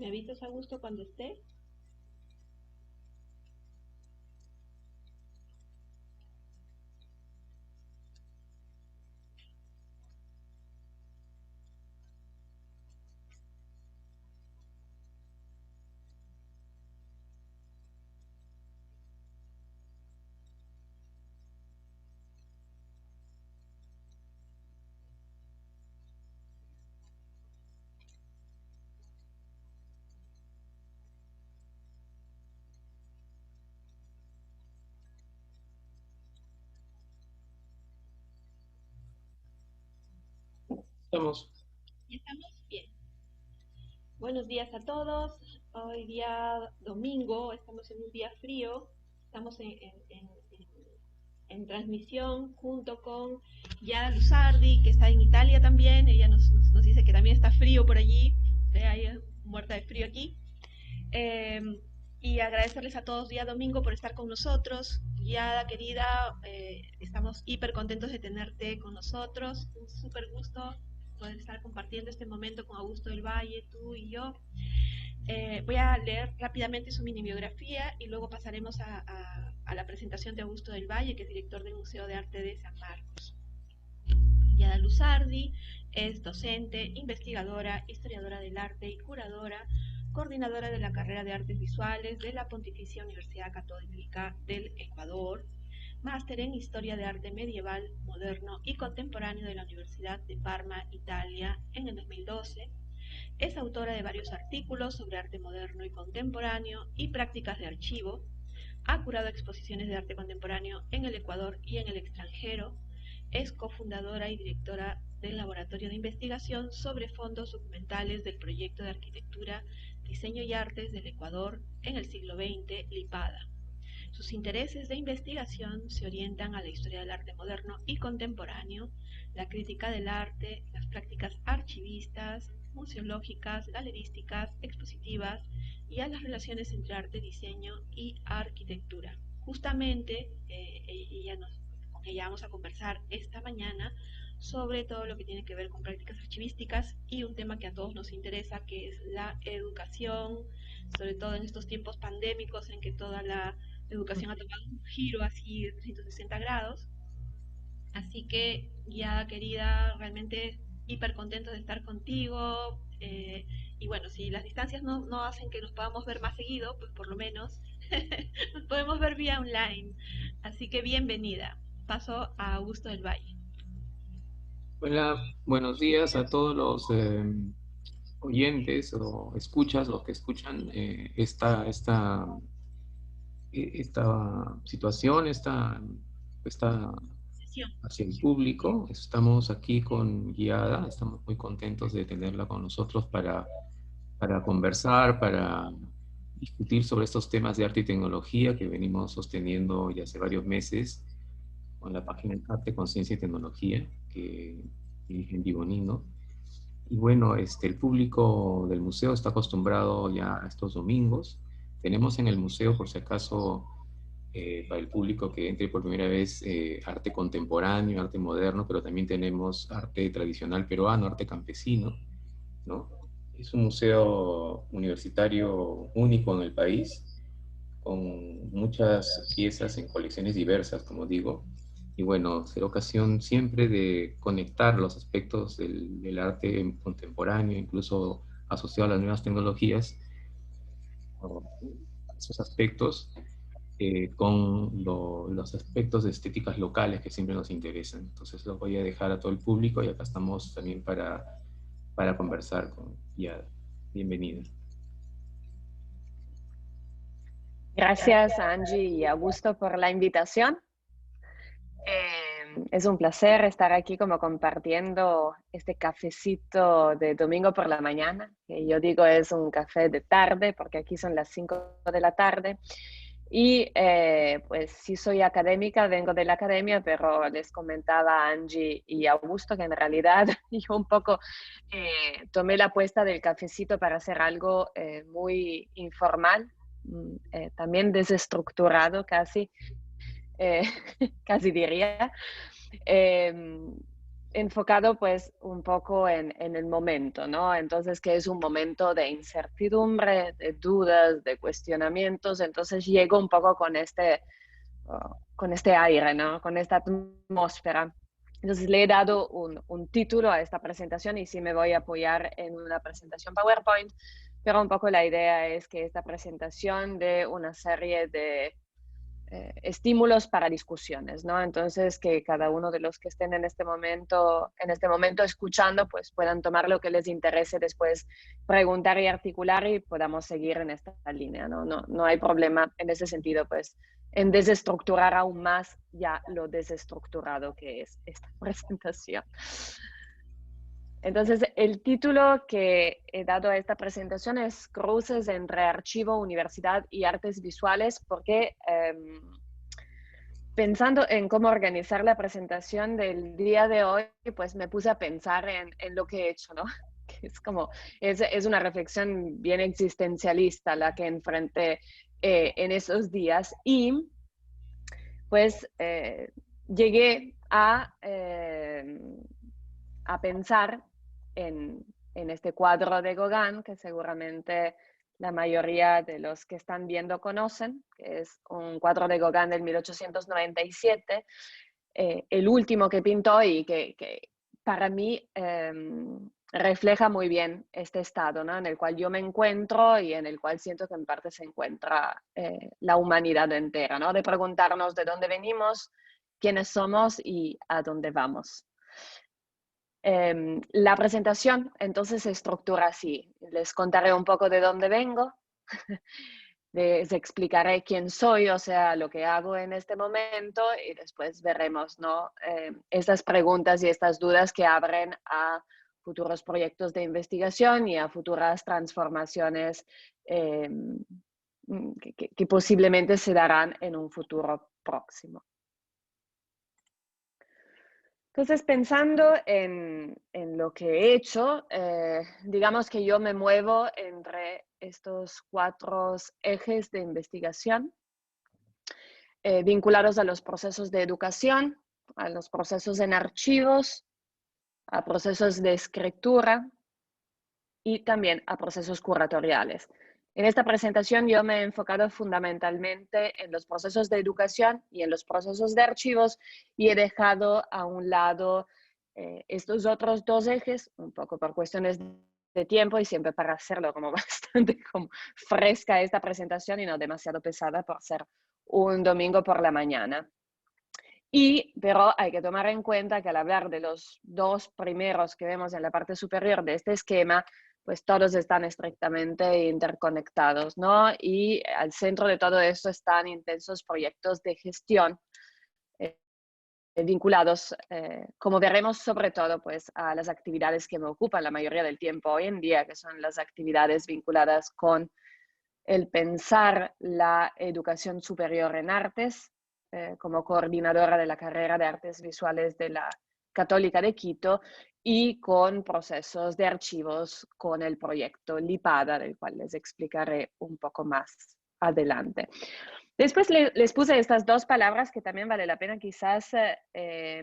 ¿Me avisas, Augusto, cuando esté? Estamos. ¿Ya estamos? Bien. Buenos días a todos. Hoy día domingo, estamos en un día frío. Estamos en transmisión junto con Yara Luzardi, que está en Italia también. Ella nos dice que también está frío por allí. Hay muerta de frío aquí. Eh, y agradecerles a todos día domingo por estar con nosotros. Yada, querida, estamos hiper contentos de tenerte con nosotros. Un súper gusto poder estar compartiendo este momento con Augusto del Valle, tú y yo. Voy a leer rápidamente su mini biografía y luego pasaremos a la presentación de Augusto del Valle, que es director del Museo de Arte de San Marcos. Yada Luzardi es docente, investigadora, historiadora del arte y curadora, coordinadora de la carrera de Artes Visuales de la Pontificia Universidad Católica del Ecuador, máster en Historia de Arte Medieval, Moderno y Contemporáneo de la Universidad de Parma, Italia, en el 2012. Es autora de varios artículos sobre arte moderno y contemporáneo y prácticas de archivo. Ha curado exposiciones de arte contemporáneo en el Ecuador y en el extranjero. Es cofundadora y directora del Laboratorio de Investigación sobre Fondos Documentales del Proyecto de Arquitectura, Diseño y Artes del Ecuador en el siglo XX, LIPADA. Sus intereses de investigación se orientan a la historia del arte moderno y contemporáneo, la crítica del arte, las prácticas archivistas, museológicas, galerísticas, expositivas y a las relaciones entre arte, diseño y arquitectura. Justamente con ella vamos a conversar esta mañana sobre todo lo que tiene que ver con prácticas archivísticas y un tema que a todos nos interesa, que es la educación, sobre todo en estos tiempos pandémicos en que toda la educación ha tomado un giro así de 360 grados. Así que, ya querida, realmente hiper contento de estar contigo. Y bueno, si las distancias no hacen que nos podamos ver más seguido, pues por lo menos nos podemos ver vía online. Así que bienvenida. Paso a Augusto del Valle. Hola, buenos días a todos los oyentes o escuchas, los que escuchan esta situación, esta Sesión. hacia el público. Estamos aquí con Guiada, estamos muy contentos de tenerla con nosotros para conversar, para discutir sobre estos temas de arte y tecnología que venimos sosteniendo ya hace varios meses con la página Arte, Conciencia y Tecnología, que dirige Vivo Nino. Y bueno, el público del museo está acostumbrado ya a estos domingos. Tenemos en el museo, por si acaso, para el público que entre por primera vez, arte contemporáneo, arte moderno, pero también tenemos arte tradicional peruano, arte campesino, ¿no? Es un museo universitario único en el país, con muchas piezas en colecciones diversas, como digo, y bueno, será ocasión siempre de conectar los aspectos del arte contemporáneo, incluso asociado a las nuevas tecnologías, o esos aspectos, con los aspectos de estéticas locales que siempre nos interesan. Entonces los voy a dejar a todo el público y acá estamos también para conversar con ya. Bienvenida. Gracias, Angie y Augusto, por la invitación. Es un placer estar aquí como compartiendo este cafecito de domingo por la mañana, que yo digo es un café de tarde, porque aquí son las 5 de la tarde. Y pues sí soy académica, vengo de la academia, pero les comentaba a Angie y Augusto que en realidad yo un poco tomé la apuesta del cafecito para hacer algo muy informal, también desestructurado casi, eh, casi diría. Eh, enfocado pues un poco en el momento, ¿no? Entonces, que es un momento de incertidumbre, de dudas, de cuestionamientos, entonces llego un poco con este aire, ¿no? Con esta atmósfera. Entonces le he dado un título a esta presentación y sí me voy a apoyar en una presentación PowerPoint, pero un poco la idea es que esta presentación dé una serie de estímulos para discusiones, ¿no? Entonces, que cada uno de los que estén en este momento escuchando, pues puedan tomar lo que les interese, después preguntar y articular y podamos seguir en esta línea, ¿no? No hay problema en ese sentido, pues, en desestructurar aún más ya lo desestructurado que es esta presentación. Entonces, el título que he dado a esta presentación es Cruces entre Archivo, Universidad y Artes Visuales, porque pensando en cómo organizar la presentación del día de hoy, pues me puse a pensar en lo que he hecho, ¿no? Que es como, es una reflexión bien existencialista la que enfrenté en esos días y pues llegué a pensar en este cuadro de Gauguin, que seguramente la mayoría de los que están viendo conocen, que es un cuadro de Gauguin del 1897, el último que pintó y que para mí refleja muy bien este estado, ¿no? En el cual yo me encuentro y en el cual siento que en parte se encuentra la humanidad entera, ¿no? De preguntarnos de dónde venimos, quiénes somos y a dónde vamos. La presentación entonces se estructura así. Les contaré un poco de dónde vengo, les explicaré quién soy, o sea, lo que hago en este momento y después veremos, ¿no? Estas preguntas y estas dudas que abren a futuros proyectos de investigación y a futuras transformaciones que posiblemente se darán en un futuro próximo. Entonces, pensando en lo que he hecho, digamos que yo me muevo entre estos 4 ejes de investigación vinculados a los procesos de educación, a los procesos en archivos, a procesos de escritura y también a procesos curatoriales. En esta presentación yo me he enfocado fundamentalmente en los procesos de educación y en los procesos de archivos y he dejado a un lado estos otros 2 ejes, un poco por cuestiones de tiempo y siempre para hacerlo como bastante como fresca esta presentación y no demasiado pesada por ser un domingo por la mañana. Pero hay que tomar en cuenta que al hablar de los 2 primeros que vemos en la parte superior de este esquema, pues todos están estrictamente interconectados, ¿no? Y al centro de todo esto están intensos proyectos de gestión vinculados, como veremos, sobre todo pues, a las actividades que me ocupan la mayoría del tiempo hoy en día, que son las actividades vinculadas con el pensar la educación superior en artes, como coordinadora de la carrera de artes visuales de la Católica de Quito y con procesos de archivos con el proyecto LIPADA, del cual les explicaré un poco más adelante. Después les puse estas 2 palabras que también vale la pena quizás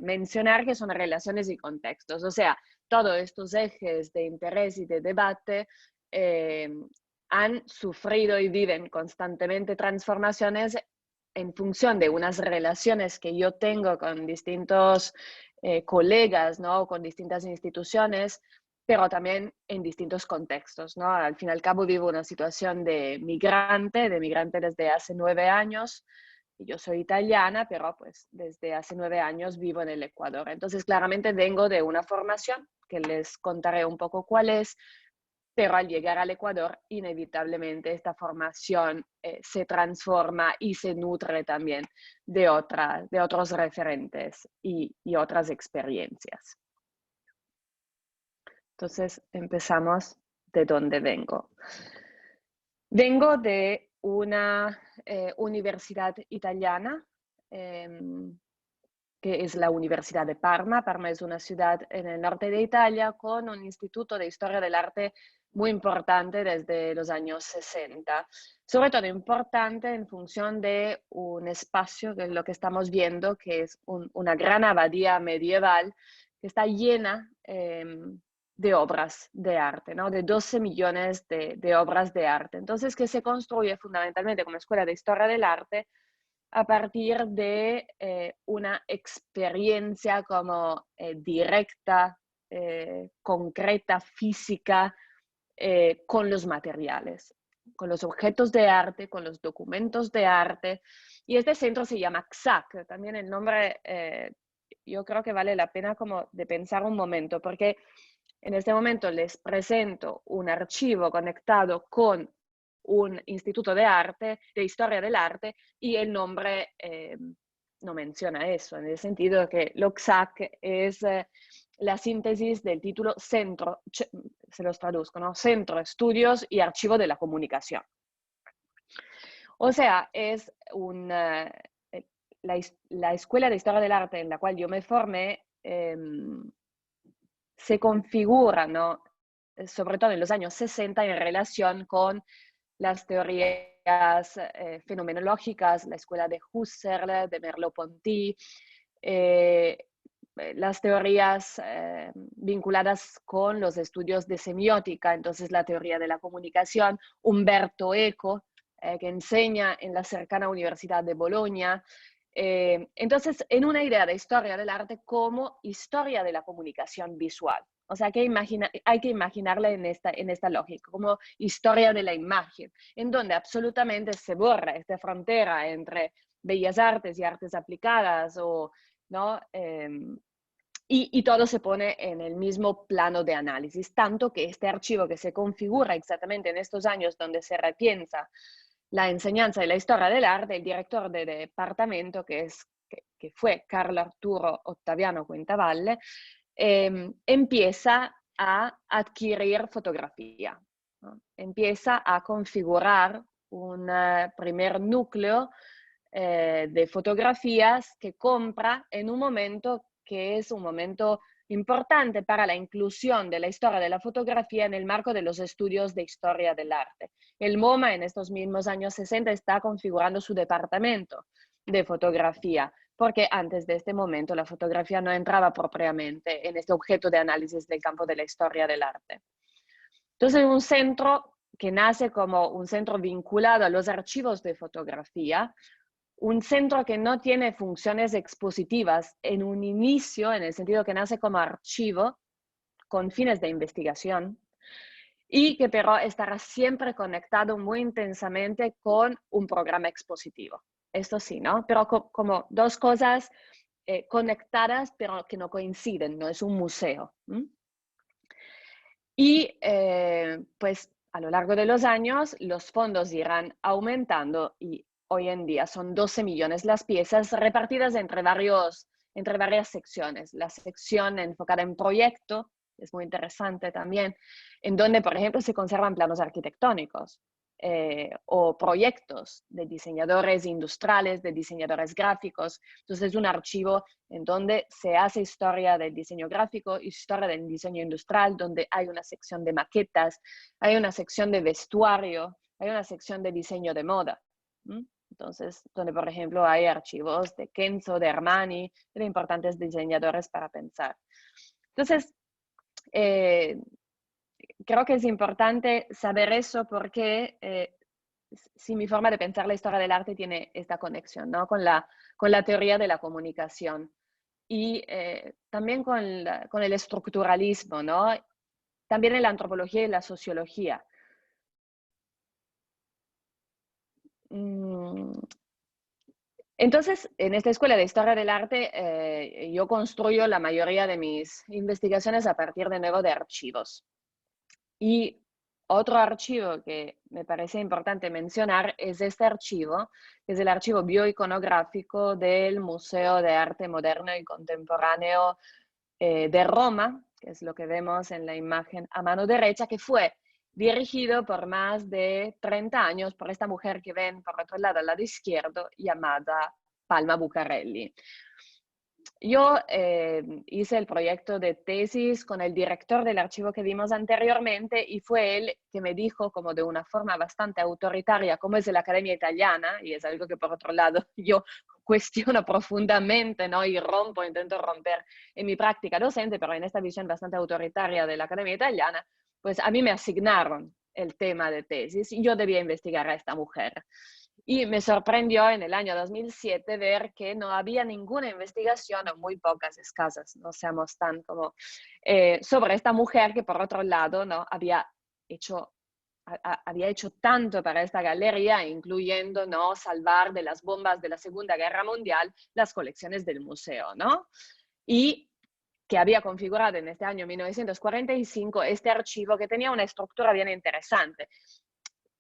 mencionar, que son relaciones y contextos. O sea, todos estos ejes de interés y de debate han sufrido y viven constantemente transformaciones en función de unas relaciones que yo tengo con distintos colegas, ¿no? Con distintas instituciones, pero también en distintos contextos, ¿no? Al fin y al cabo vivo una situación de migrante desde hace 9 años. Yo soy italiana, pero pues desde hace 9 años vivo en el Ecuador. Entonces, claramente vengo de una formación que les contaré un poco cuál es, pero al llegar al Ecuador, inevitablemente esta formación se transforma y se nutre también de otros referentes y otras experiencias. Entonces, empezamos de dónde vengo. Vengo de una universidad italiana, que es la Universidad de Parma. Parma es una ciudad en el norte de Italia con un instituto de historia del arte muy importante desde los años 60. Sobre todo importante en función de un espacio, que es lo que estamos viendo, que es una gran abadía medieval que está llena de obras de arte, ¿no? De 12 millones de obras de arte. Entonces, que se construye fundamentalmente como escuela de historia del arte a partir de una experiencia como directa, concreta, física, con los materiales, con los objetos de arte, con los documentos de arte. Y este centro se llama CSAC, también el nombre yo creo que vale la pena como de pensar un momento, porque en este momento les presento un archivo conectado con un instituto de arte, de historia del arte, y el nombre no menciona eso, en el sentido que lo CSAC es la síntesis del título Centro, se los traduzco, ¿no? Centro, Estudios y Archivo de la Comunicación. O sea, es la escuela de historia del arte en la cual yo me formé, se configura, ¿no? Sobre todo en los años 60 en relación con las teorías fenomenológicas, la escuela de Husserl, de Merleau-Ponty, las teorías vinculadas con los estudios de semiótica, entonces la teoría de la comunicación, Umberto Eco, que enseña en la cercana Universidad de Bolonia. Entonces, en una idea de historia del arte como historia de la comunicación visual. O sea, hay que imaginarla en esta lógica, como historia de la imagen, en donde absolutamente se borra esta frontera entre bellas artes y artes aplicadas, ¿no? Y todo se pone en el mismo plano de análisis, tanto que este archivo que se configura exactamente en estos años donde se repiensa la enseñanza de la historia del arte, el director del departamento, que fue Carlo Arturo Ottaviano Quintavalle, empieza a adquirir fotografía, ¿no? Empieza a configurar un primer núcleo de fotografías que compra en un momento que es un momento importante para la inclusión de la historia de la fotografía en el marco de los estudios de historia del arte. El MoMA en estos mismos años 60 está configurando su departamento de fotografía, porque antes de este momento la fotografía no entraba propiamente en este objeto de análisis del campo de la historia del arte. Entonces, un centro que nace como un centro vinculado a los archivos de fotografía, un centro que no tiene funciones expositivas en un inicio, en el sentido que nace como archivo con fines de investigación, y que pero estará siempre conectado muy intensamente con un programa expositivo. Esto sí, ¿no? Pero como dos cosas conectadas, pero que no coinciden, no es un museo. Y pues a lo largo de los años los fondos irán aumentando y hoy en día son 12 millones las piezas repartidas entre varias secciones. La sección enfocada en proyecto es muy interesante también, en donde, por ejemplo, se conservan planos arquitectónicos o proyectos de diseñadores industriales, de diseñadores gráficos. Entonces es un archivo en donde se hace historia del diseño gráfico, historia del diseño industrial, donde hay una sección de maquetas, hay una sección de vestuario, hay una sección de diseño de moda. Entonces, donde por ejemplo hay archivos de Kenzo, de Armani, de importantes diseñadores para pensar. Entonces, creo que es importante saber eso porque si mi forma de pensar la historia del arte tiene esta conexión, ¿no? con la teoría de la comunicación y también con el estructuralismo, ¿no? También en la antropología y la sociología. Entonces, en esta escuela de historia del arte, yo construyo la mayoría de mis investigaciones a partir de nuevo de archivos. Y otro archivo que me parece importante mencionar es este archivo, que es el archivo bioiconográfico del Museo de Arte Moderno y Contemporáneo de Roma, que es lo que vemos en la imagen a mano derecha, que fue dirigido por más de 30 años por esta mujer que ven por otro lado al lado izquierdo, llamada Palma Bucarelli. Yo hice el proyecto de tesis con el director del archivo que vimos anteriormente y fue él que me dijo como de una forma bastante autoritaria, como es la Academia Italiana, y es algo que por otro lado yo cuestiono profundamente, ¿no? Y intento romper en mi práctica docente, pero en esta visión bastante autoritaria de la Academia Italiana, pues a mí me asignaron el tema de tesis y yo debía investigar a esta mujer. Y me sorprendió en el año 2007 ver que no había ninguna investigación, o muy pocas, escasas, no seamos tan como, sobre esta mujer que por otro lado, ¿no? había hecho tanto para esta galería, incluyendo, ¿no? salvar de las bombas de la Segunda Guerra Mundial las colecciones del museo, ¿no? Y que había configurado en este año 1945 este archivo que tenía una estructura bien interesante.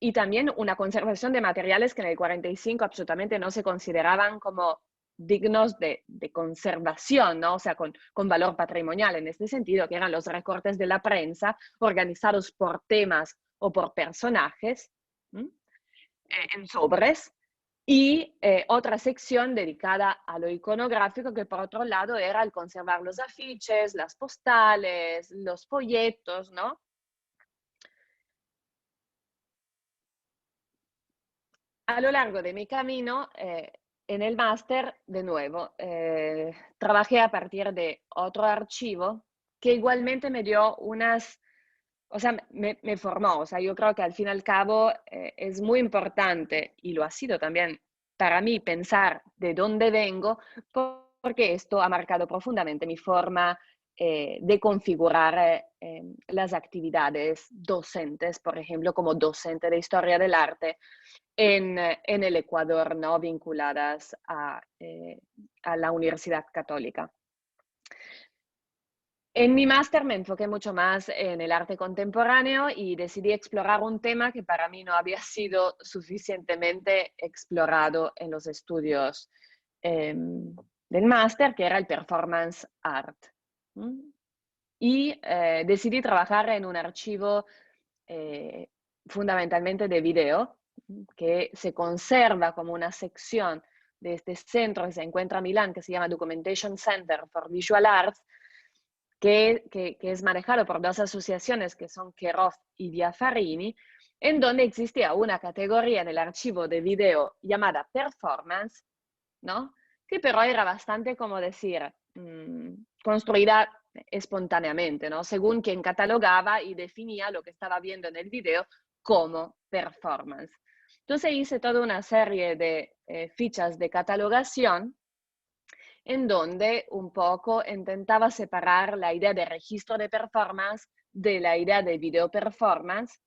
Y también una conservación de materiales que en el 45 absolutamente no se consideraban como dignos de conservación, ¿no? O sea, con valor patrimonial en este sentido, que eran los recortes de la prensa organizados por temas o por personajes en sobres, y otra sección dedicada a lo iconográfico, que por otro lado era el conservar los afiches, las postales, los folletos, ¿no? A lo largo de mi camino, en el máster, de nuevo, trabajé a partir de otro archivo que igualmente me dio o sea, me formó. O sea, yo creo que al fin y al cabo es muy importante, y lo ha sido también para mí, pensar de dónde vengo, porque esto ha marcado profundamente mi forma de configurar las actividades docentes, por ejemplo, como docente de historia del arte en el Ecuador, ¿no? Vinculadas a la Universidad Católica. En mi máster me enfoqué mucho más en el arte contemporáneo y decidí explorar un tema que para mí no había sido suficientemente explorado en los estudios del máster, que era el performance art. Y decidí trabajar en un archivo fundamentalmente de video, que se conserva como una sección de este centro que se encuentra en Milán, que se llama Documentation Center for Visual Arts, que es manejado por dos asociaciones que son Kerov y Biaffarini, en donde existía una categoría en el archivo de video llamada performance, ¿no? Que pero era bastante, como decir, construida espontáneamente, ¿no? Según quien catalogaba y definía lo que estaba viendo en el video como performance. Entonces hice toda una serie de fichas de catalogación en donde un poco intentaba separar la idea de registro de performance de la idea de video performance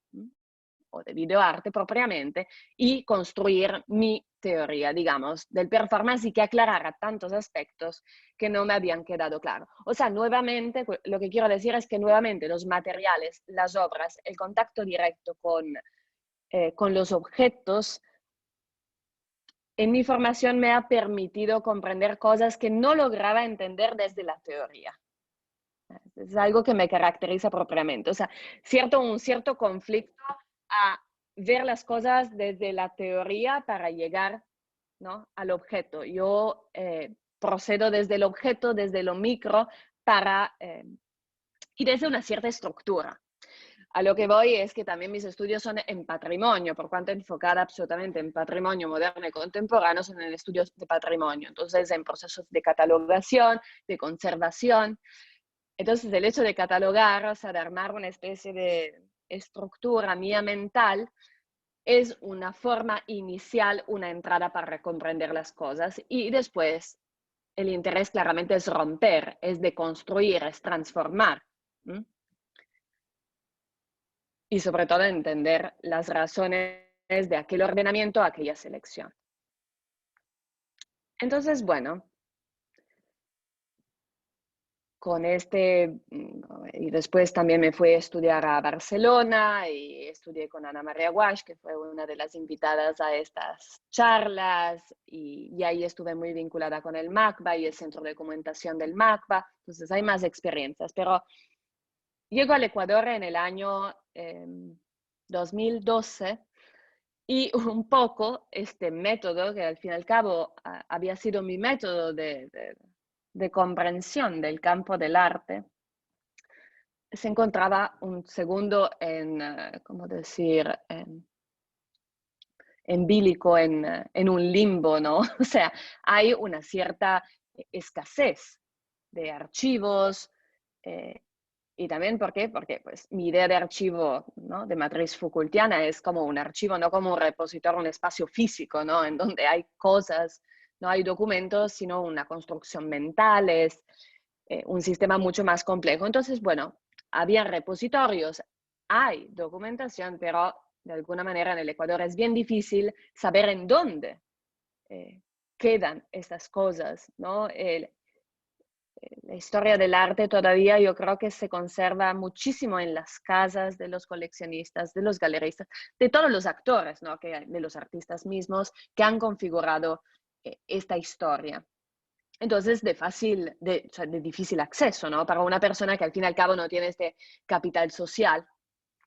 o de videoarte propiamente, y construir mi teoría, digamos, del performance, y que aclarara tantos aspectos que no me habían quedado claros. O sea, nuevamente, lo que quiero decir es que nuevamente los materiales, las obras, el contacto directo con los objetos, en mi formación me ha permitido comprender cosas que no lograba entender desde la teoría. Es algo que me caracteriza propiamente. O sea, un cierto conflicto a ver las cosas desde la teoría para llegar, ¿no? al objeto. Yo procedo desde el objeto, desde lo micro, y desde una cierta estructura. A lo que voy es que también mis estudios son en patrimonio, por cuanto enfocada absolutamente en patrimonio moderno y contemporáneo, son en estudios de patrimonio. Entonces, en procesos de catalogación, de conservación. Entonces, el hecho de catalogar, o sea, de armar una especie de estructura mía mental, es una forma inicial, una entrada para comprender las cosas. Y después, el interés claramente es romper, es deconstruir, es transformar. Y sobre todo entender las razones de aquel ordenamiento, aquella selección. Entonces, bueno, y después también me fui a estudiar a Barcelona y estudié con Ana María Guasch, que fue una de las invitadas a estas charlas, y ahí estuve muy vinculada con el MACBA y el Centro de Documentación del MACBA. Entonces hay más experiencias, pero llego al Ecuador en el año 2012, y un poco este método, que al fin y al cabo había sido mi método de comprensión del campo del arte, se encontraba un segundo ¿cómo decir?, en bilico, en un limbo, ¿no? O sea, hay una cierta escasez de archivos, y también, ¿por qué? Porque pues, mi idea de archivo, ¿no?, de matriz Foucaultiana es como un archivo, no como un repositorio, un espacio físico, ¿no?, en donde hay cosas, no hay documentos, sino una construcción mental, es un sistema mucho más complejo. Entonces, bueno, había repositorios, hay documentación, pero de alguna manera en el Ecuador es bien difícil saber en dónde quedan estas cosas, ¿no? La historia del arte todavía yo creo que se conserva muchísimo en las casas de los coleccionistas, de los galeristas, de todos los actores, ¿no?, de los artistas mismos que han configurado esta historia. Entonces, o sea, de difícil acceso, ¿no? Para una persona que al fin y al cabo no tiene este capital social,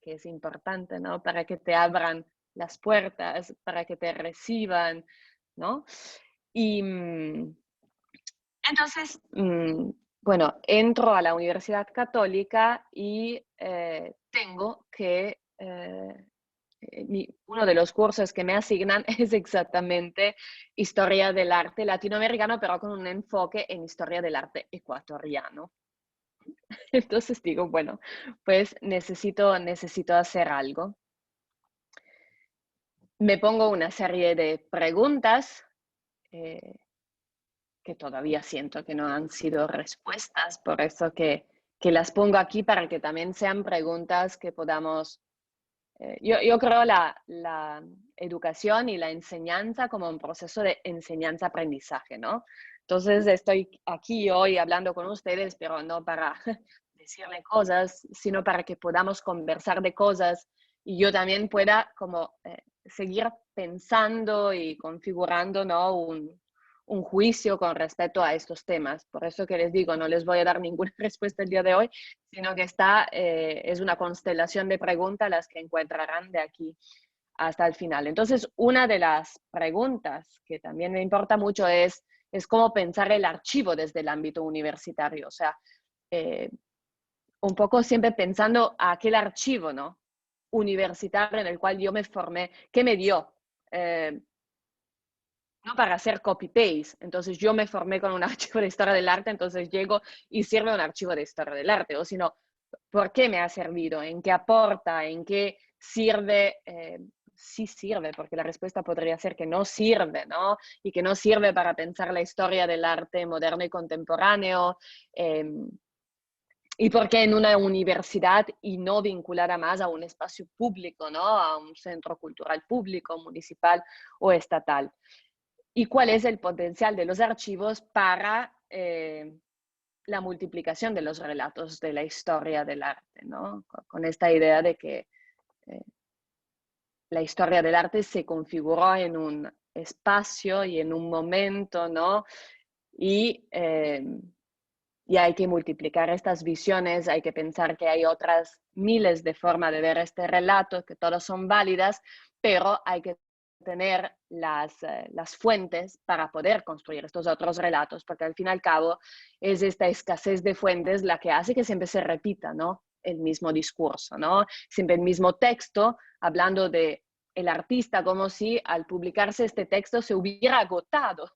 que es importante, ¿no? Para que te abran las puertas, para que te reciban, ¿no? Y entonces, bueno, entro a la Universidad Católica y tengo que, uno de los cursos que me asignan es exactamente Historia del Arte Latinoamericano, pero con un enfoque en Historia del Arte Ecuatoriano. Entonces digo, bueno, pues necesito hacer algo. Me pongo una serie de preguntas que todavía siento que no han sido respuestas, por eso que las pongo aquí para que también sean preguntas que podamos... yo creo la educación y la enseñanza como un proceso de enseñanza-aprendizaje, ¿no? Entonces estoy aquí hoy hablando con ustedes, pero no para decirle cosas, sino para que podamos conversar de cosas y yo también pueda como seguir pensando y configurando, ¿no?, un juicio con respecto a estos temas. Por eso que les digo, no les voy a dar ninguna respuesta el día de hoy, sino que es una constelación de preguntas las que encontrarán de aquí hasta el final. Entonces, una de las preguntas que también me importa mucho es cómo pensar el archivo desde el ámbito universitario. O sea, un poco siempre pensando a aquel archivo, ¿no?, universitario en el cual yo me formé, ¿qué me dio? No para hacer copy-paste. Entonces yo me formé con un archivo de historia del arte, entonces llego y sirve un archivo de historia del arte, o sino, ¿por qué me ha servido? ¿En qué aporta? ¿En qué sirve? Sí sirve, porque la respuesta podría ser que no sirve, ¿no? Y que no sirve para pensar la historia del arte moderno y contemporáneo. Y porque en una universidad y no vinculada más a un espacio público, ¿no?, a un centro cultural público, municipal o estatal. ¿Y cuál es el potencial de los archivos para la multiplicación de los relatos de la historia del arte, ¿no? Con esta idea de que la historia del arte se configuró en un espacio y en un momento, ¿no? Y hay que multiplicar estas visiones, hay que pensar que hay otras miles de formas de ver este relato, que todas son válidas, pero hay que tener las fuentes para poder construir estos otros relatos, porque al fin y al cabo es esta escasez de fuentes la que hace que siempre se repita, ¿no?, el mismo discurso, ¿no? Siempre el mismo texto, hablando de el artista como si al publicarse este texto se hubiera agotado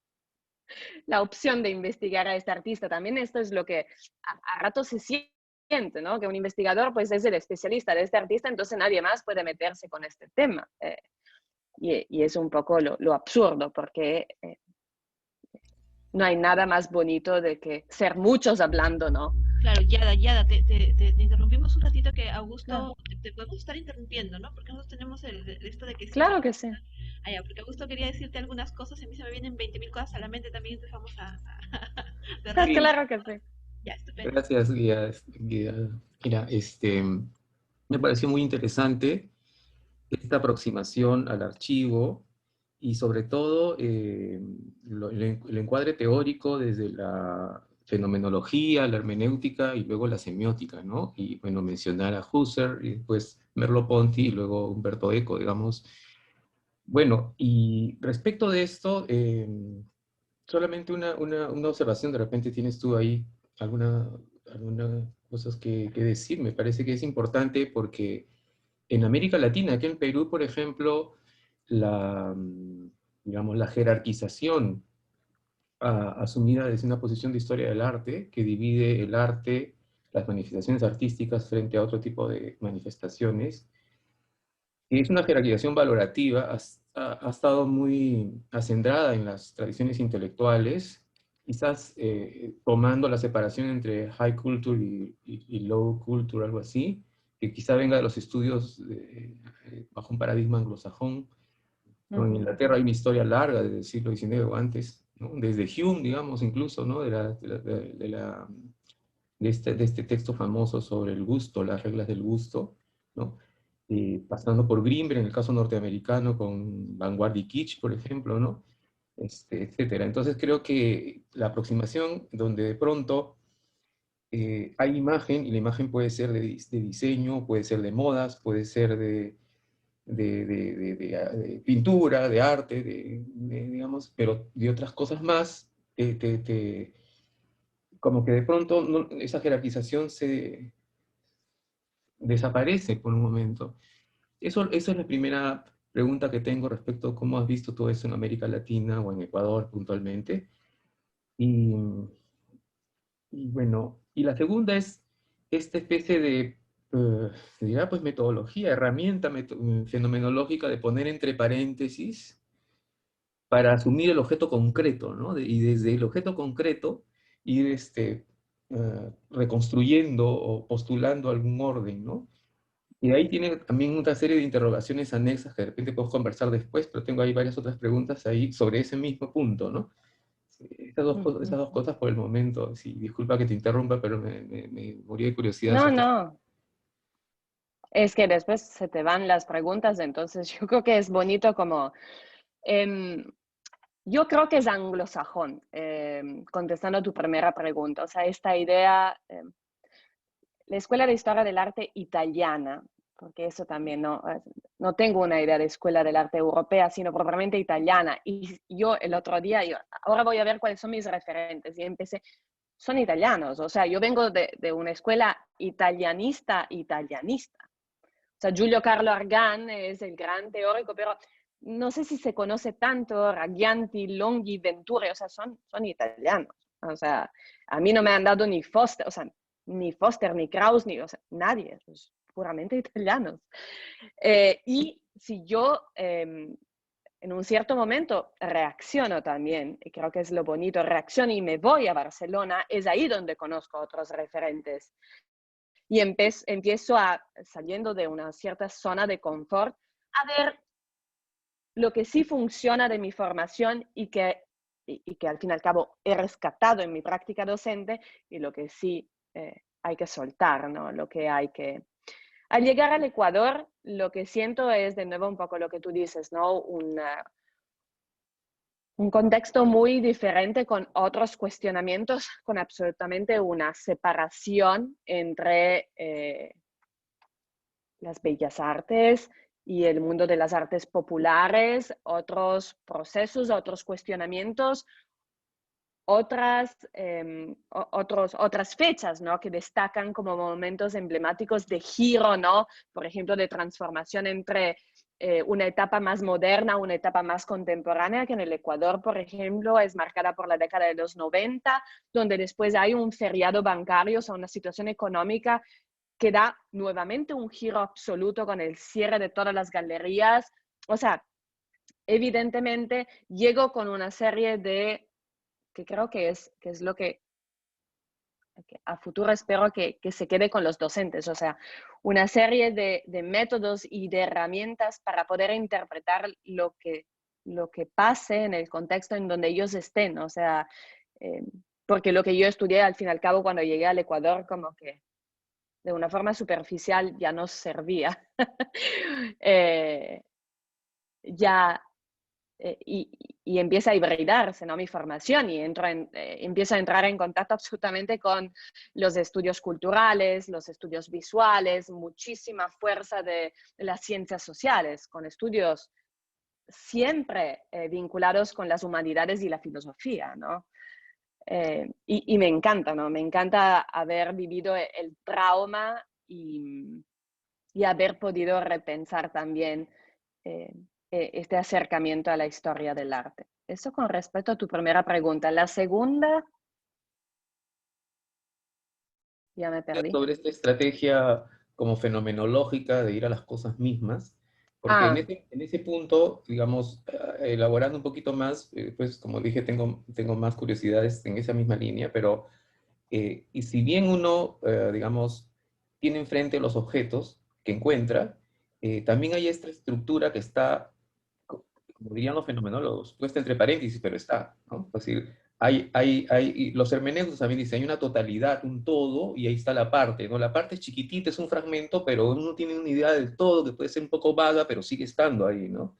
la opción de investigar a este artista. También esto es lo que a ratos se siente, ¿no?, que un investigador pues es el especialista de este artista, entonces nadie más puede meterse con este tema. Y es un poco lo absurdo, porque no hay nada más bonito de que ser muchos hablando, ¿no? Claro, Yada, te interrumpimos un ratito que Augusto, Claro, te podemos estar interrumpiendo, ¿no? Porque nosotros tenemos esto de que sí. claro que sí. Allá, porque Augusto quería decirte algunas cosas y a mí se me vienen 20.000 cosas a la mente también, entonces vamos a Sí, Claro que sí. Ya, estupendo. gracias, Guía. Mira, me pareció muy interesante esta aproximación al archivo y sobre todo el encuadre teórico desde la fenomenología, la hermenéutica y luego la semiótica, ¿no? Y bueno, mencionar a Husserl y después Merleau-Ponty y luego Umberto Eco, digamos. Bueno, y respecto de esto, solamente una observación, de repente tienes tú ahí alguna cosas que decir. Me parece que es importante porque en América Latina, aquí en Perú, por ejemplo, digamos, la jerarquización asumida desde una posición de historia del arte, que divide el arte, las manifestaciones artísticas frente a otro tipo de manifestaciones. Y es una jerarquización valorativa, ha estado muy acendrada en las tradiciones intelectuales, quizás tomando la separación entre high culture y low culture, algo así, que quizá venga de los estudios bajo un paradigma anglosajón. ¿No? En Inglaterra hay una historia larga desde el siglo XIX o antes, ¿no? Desde Hume, digamos, incluso, ¿no? De este texto famoso sobre el gusto, las reglas del gusto, ¿no? Pasando por Grimberg, en el caso norteamericano, con Vanguard y Kitsch, por ejemplo, ¿no? Etcétera. Entonces creo que la aproximación donde de pronto hay imagen, y la imagen puede ser de diseño, puede ser de modas, puede ser de pintura, de arte, digamos, pero de otras cosas más, como que de pronto esa jerarquización se desaparece por un momento. Esa es la primera pregunta que tengo respecto a cómo has visto todo eso en América Latina o en Ecuador puntualmente. Y, y bueno, y la segunda es esta especie de, dirá pues metodología, herramienta fenomenológica de poner entre paréntesis para asumir el objeto concreto, ¿no? Y desde el objeto concreto ir reconstruyendo o postulando algún orden, ¿no? Y de ahí tiene también otra serie de interrogaciones anexas que de repente podemos conversar después, pero tengo ahí varias otras preguntas ahí sobre ese mismo punto, ¿no? Esas dos cosas por el momento. Sí, disculpa que te interrumpa, pero me morí de curiosidad. No, no. Es que después se te van las preguntas, entonces yo creo que es bonito como... yo creo que es anglosajón, contestando a tu primera pregunta. O sea, esta idea, la Escuela de Historia del Arte italiana, porque eso también no tengo una idea de Escuela del Arte europea, sino propiamente italiana. Y yo el otro día, ahora voy a ver cuáles son mis referentes. Y empecé, son italianos. O sea, yo vengo de una escuela italianista. O sea, Giulio Carlo Argan es el gran teórico, pero no sé si se conoce tanto, Raggianti, Longhi, Venturi, o sea, son italianos. O sea, a mí no me han dado ni Foster, o sea, ni Foster, ni Kraus, ni, o sea, nadie, pues, puramente italianos. Y si yo en un cierto momento reacciono también, y creo que es lo bonito, reacciono y me voy a Barcelona, es ahí donde conozco otros referentes. Y empiezo saliendo de una cierta zona de confort, a ver lo que sí funciona de mi formación y que al fin y al cabo he rescatado en mi práctica docente, y lo que sí hay que soltar, ¿no? Lo que hay que... Al llegar al Ecuador, lo que siento es de nuevo un poco lo que tú dices, ¿no? Un contexto muy diferente, con otros cuestionamientos, con absolutamente una separación entre las bellas artes y el mundo de las artes populares, otros procesos, otros cuestionamientos, otras fechas, ¿no? Que destacan como momentos emblemáticos de giro, ¿no? Por ejemplo, de transformación entre una etapa más moderna, una etapa más contemporánea, que en el Ecuador, por ejemplo, es marcada por la década de los 90, donde después hay un feriado bancario, o sea, una situación económica que da nuevamente un giro absoluto con el cierre de todas las galerías. O sea, evidentemente llego con una serie de, que creo que es lo que a futuro espero que se quede con los docentes, o sea, una serie de métodos y de herramientas para poder interpretar lo que pase en el contexto en donde ellos estén, o sea, porque lo que yo estudié al fin y al cabo cuando llegué al Ecuador, como que de una forma superficial ya no servía. Y empieza a hibridarse, ¿no? Mi formación, y empiezo a entrar en contacto absolutamente con los estudios culturales, los estudios visuales, muchísima fuerza de las ciencias sociales, con estudios siempre vinculados con las humanidades y la filosofía, ¿no? Y me encanta, ¿no? Me encanta haber vivido el trauma y haber podido repensar también este acercamiento a la historia del arte. Eso con respecto a tu primera pregunta. La segunda, ya me perdí. Sobre esta estrategia como fenomenológica de ir a las cosas mismas, porque en ese punto, digamos, elaborando un poquito más, pues como dije, tengo más curiosidades en esa misma línea, pero, y si bien uno, digamos, tiene enfrente los objetos que encuentra, también hay esta estructura que está, como dirían los fenomenólogos, puesta entre paréntesis, pero está, ¿no? Es decir, y los hermeneutas también dicen, hay una totalidad, un todo, y ahí está la parte, ¿no? La parte es chiquitita, es un fragmento, pero uno tiene una idea del todo que puede ser un poco vaga, pero sigue estando ahí, ¿no?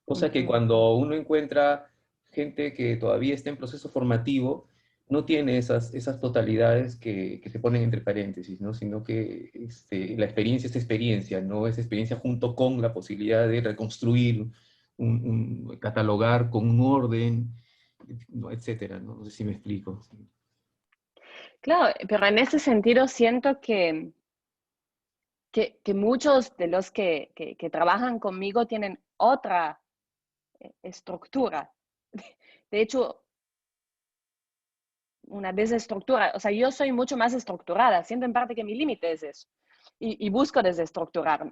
Cosa que cuando uno encuentra gente que todavía está en proceso formativo, no tiene esas totalidades que se ponen entre paréntesis, ¿no? Sino que la experiencia es experiencia, ¿no? Es experiencia junto con la posibilidad de reconstruir, catalogar con un orden, ¿no? Etcétera, ¿no? No sé si me explico. Claro, pero en ese sentido siento que muchos de los que trabajan conmigo tienen otra estructura. De hecho, una desestructura. O sea, yo soy mucho más estructurada. Siento en parte que mi límite es eso. Y busco desestructurarme.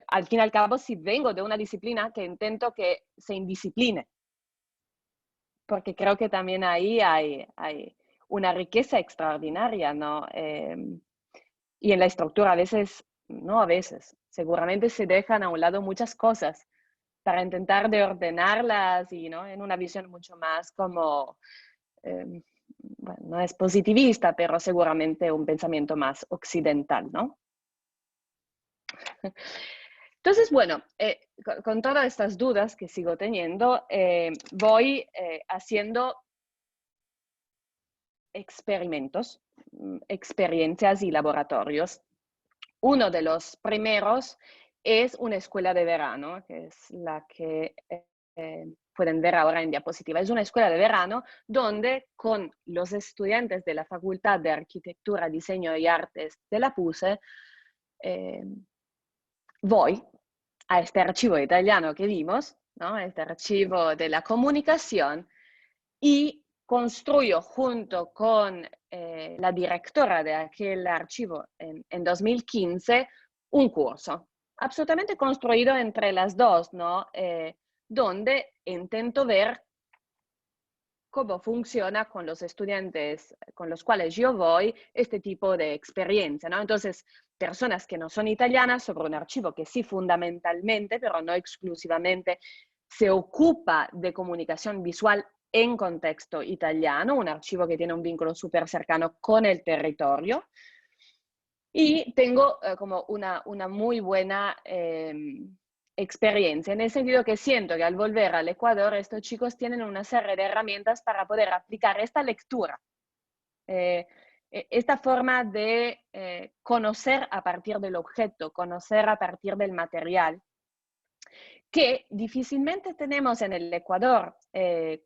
Al fin y al cabo, si vengo de una disciplina que intento que se indiscipline. Porque creo que también ahí hay una riqueza extraordinaria, ¿no? Y en la estructura a veces, no a veces, seguramente se dejan a un lado muchas cosas para intentar de ordenarlas y, ¿no? En una visión mucho más como, bueno, no es positivista, pero seguramente un pensamiento más occidental, ¿no? Entonces, bueno, con todas estas dudas que sigo teniendo, voy haciendo experimentos, experiencias y laboratorios. Uno de los primeros es una escuela de verano, que es la que pueden ver ahora en diapositiva. Es una escuela de verano donde con los estudiantes de la Facultad de Arquitectura, Diseño y Artes de la PUSE, voy a este archivo italiano que vimos, ¿no? Este archivo de la comunicación, y construyo junto con la directora de aquel archivo en 2015 un curso, absolutamente construido entre las dos, ¿no? Donde intento ver cómo funciona con los estudiantes con los cuales yo voy este tipo de experiencia, ¿no? Entonces, personas que no son italianas sobre un archivo que sí fundamentalmente, pero no exclusivamente, se ocupa de comunicación visual en contexto italiano, un archivo que tiene un vínculo súper cercano con el territorio. Y tengo como una muy buena experiencia, en el sentido que siento que al volver al Ecuador, estos chicos tienen una serie de herramientas para poder aplicar esta lectura, esta forma de conocer a partir del objeto, conocer a partir del material, que difícilmente tenemos en el Ecuador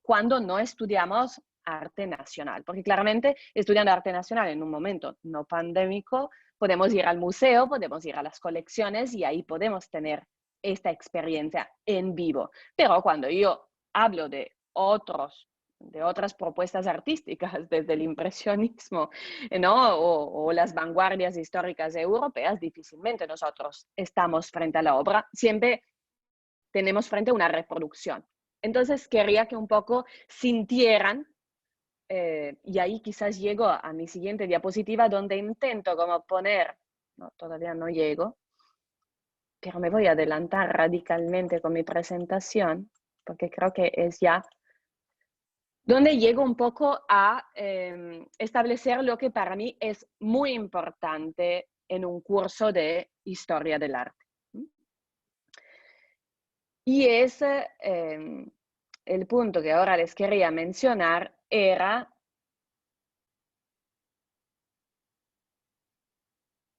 cuando no estudiamos arte nacional, porque claramente estudiando arte nacional en un momento no pandémico, podemos ir al museo, podemos ir a las colecciones y ahí podemos tener esta experiencia en vivo. Pero cuando yo hablo de otras propuestas artísticas, desde el impresionismo, ¿no? o las vanguardias históricas europeas, difícilmente nosotros estamos frente a la obra, siempre tenemos frente a una reproducción. Entonces quería que un poco sintieran, y ahí quizás llego a mi siguiente diapositiva, donde intento como poner, no, todavía no llego, pero me voy a adelantar radicalmente con mi presentación, porque creo que es ya donde llego un poco a establecer lo que para mí es muy importante en un curso de historia del arte. Y es el punto que ahora les quería mencionar, era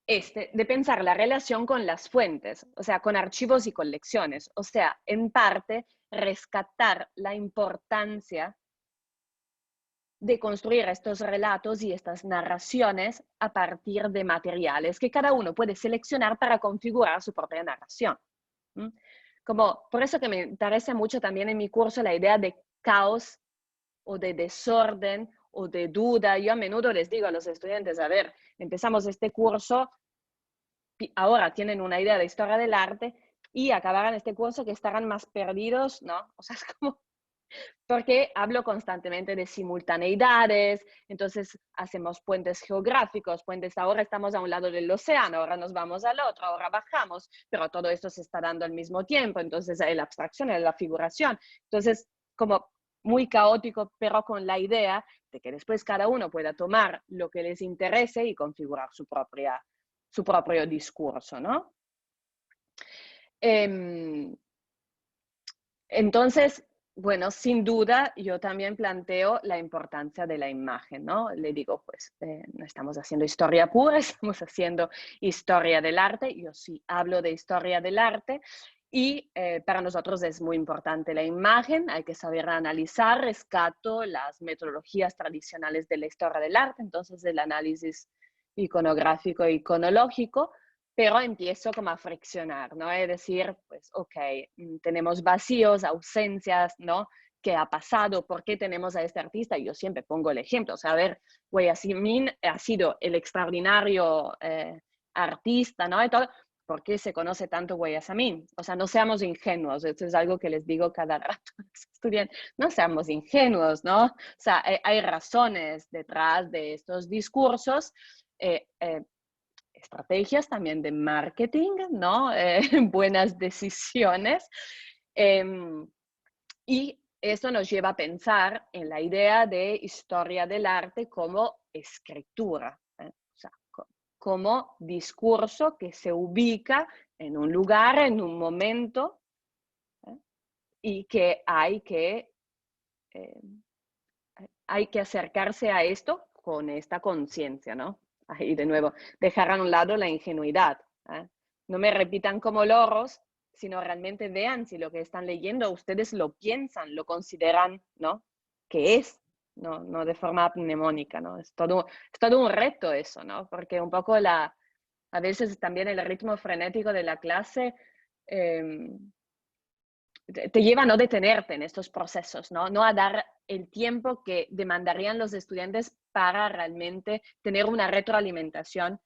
de pensar la relación con las fuentes, o sea, con archivos y colecciones, o sea, en parte, rescatar la importancia de construir estos relatos y estas narraciones a partir de materiales que cada uno puede seleccionar para configurar su propia narración. por eso que me interesa mucho también en mi curso la idea de caos o de desorden o de duda. Yo a menudo les digo a los estudiantes, a ver, empezamos este curso, ahora tienen una idea de historia del arte y acabarán este curso que estarán más perdidos, ¿no? O sea, es como, porque hablo constantemente de simultaneidades, entonces hacemos puentes geográficos, puentes, ahora estamos a un lado del océano, ahora nos vamos al otro, ahora bajamos, pero todo esto se está dando al mismo tiempo, entonces hay la abstracción, hay la figuración, entonces como muy caótico, pero con la idea de que después cada uno pueda tomar lo que les interese y configurar su propio discurso, ¿no? Entonces, bueno, sin duda, yo también planteo la importancia de la imagen, ¿no? Le digo, pues, no estamos haciendo historia pura, estamos haciendo historia del arte. Yo sí hablo de historia del arte y para nosotros es muy importante la imagen. Hay que saber analizar, rescato las metodologías tradicionales de la historia del arte, entonces el análisis iconográfico e iconológico, pero empiezo como a friccionar, ¿no? Es decir, pues, ok, tenemos vacíos, ausencias, ¿no? ¿Qué ha pasado? ¿Por qué tenemos a este artista? Yo siempre pongo el ejemplo, o sea, a ver, Guayasamín ha sido el extraordinario artista, ¿no? Y todo, ¿por qué se conoce tanto Guayasamín? O sea, no seamos ingenuos, esto es algo que les digo cada rato a los estudiantes, no seamos ingenuos, ¿no? O sea, hay razones detrás de estos discursos, estrategias también de marketing, ¿no? Buenas decisiones. Y eso nos lleva a pensar en la idea de historia del arte como escritura, o sea, como discurso que se ubica en un lugar, en un momento, y que hay que acercarse a esto con esta conciencia, ¿no? Ahí de nuevo, dejar a un lado la ingenuidad. No me repitan como loros, sino realmente vean si lo que están leyendo ustedes lo piensan, lo consideran, ¿no? Que es, no de forma mnemónica, ¿no? Es todo un reto eso, ¿no? Porque un poco a veces también el ritmo frenético de la clase te lleva a no detenerte en estos procesos, ¿no? A dar el tiempo que demandarían los estudiantes para realmente tener una retroalimentación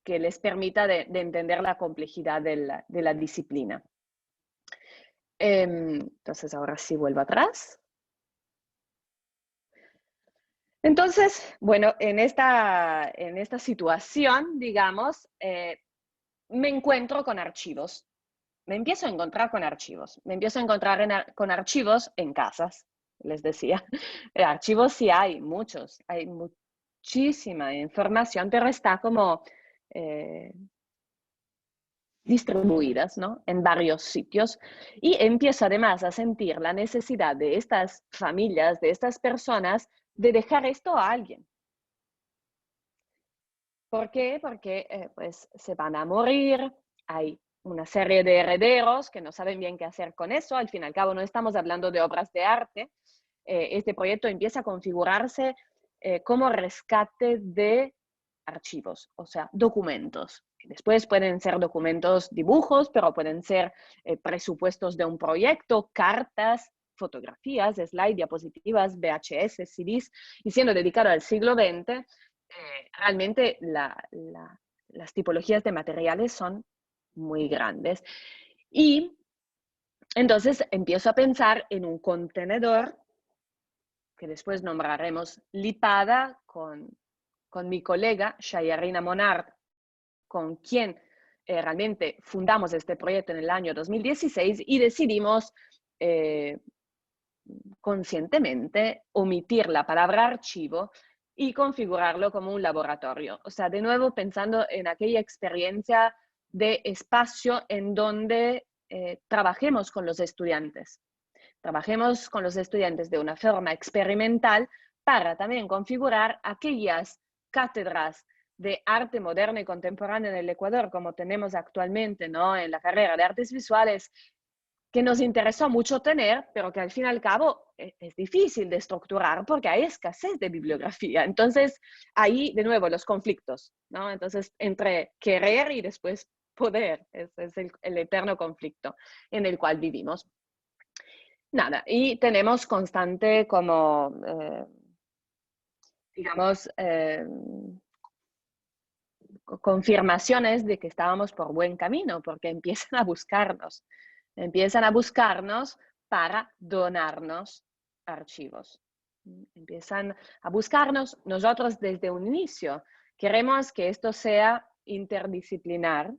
que les permita de entender la complejidad de la disciplina. Entonces, ahora sí vuelvo atrás. Entonces, bueno, en esta situación, digamos, me encuentro con archivos. Me empiezo a encontrar con archivos. Me empiezo a encontrar con archivos en casas, les decía. Archivos sí hay, muchos. Hay muchísima información, pero está como distribuidas, ¿no? En varios sitios. Y empiezo además a sentir la necesidad de estas familias, de estas personas, de dejar esto a alguien. ¿Por qué? Porque pues se van a morir, hay una serie de herederos que no saben bien qué hacer con eso. Al fin y al cabo, no estamos hablando de obras de arte. Este proyecto empieza a configurarse como rescate de archivos, o sea, documentos. Después pueden ser documentos, dibujos, pero pueden ser presupuestos de un proyecto, cartas, fotografías, slides, diapositivas, VHS, CDs, y siendo dedicado al siglo XX, realmente las tipologías de materiales son muy grandes. Y entonces empiezo a pensar en un contenedor que después nombraremos Lipada con mi colega Shayarina Monard, con quien realmente fundamos este proyecto en el año 2016 y decidimos conscientemente omitir la palabra archivo y configurarlo como un laboratorio. O sea, de nuevo pensando en aquella experiencia de espacio en donde trabajemos con los estudiantes. Trabajemos con los estudiantes de una forma experimental para también configurar aquellas cátedras de arte moderno y contemporáneo en el Ecuador, como tenemos actualmente, ¿no? En la carrera de artes visuales, que nos interesó mucho tener, pero que al fin y al cabo es difícil de estructurar porque hay escasez de bibliografía. Entonces, ahí de nuevo los conflictos, ¿no? Entonces, entre querer y después poder. Ese es el eterno conflicto en el cual vivimos. Nada, y tenemos constante como, digamos, confirmaciones de que estábamos por buen camino, porque empiezan a buscarnos para donarnos archivos. Empiezan a buscarnos. Nosotros desde un inicio queremos que esto sea interdisciplinar,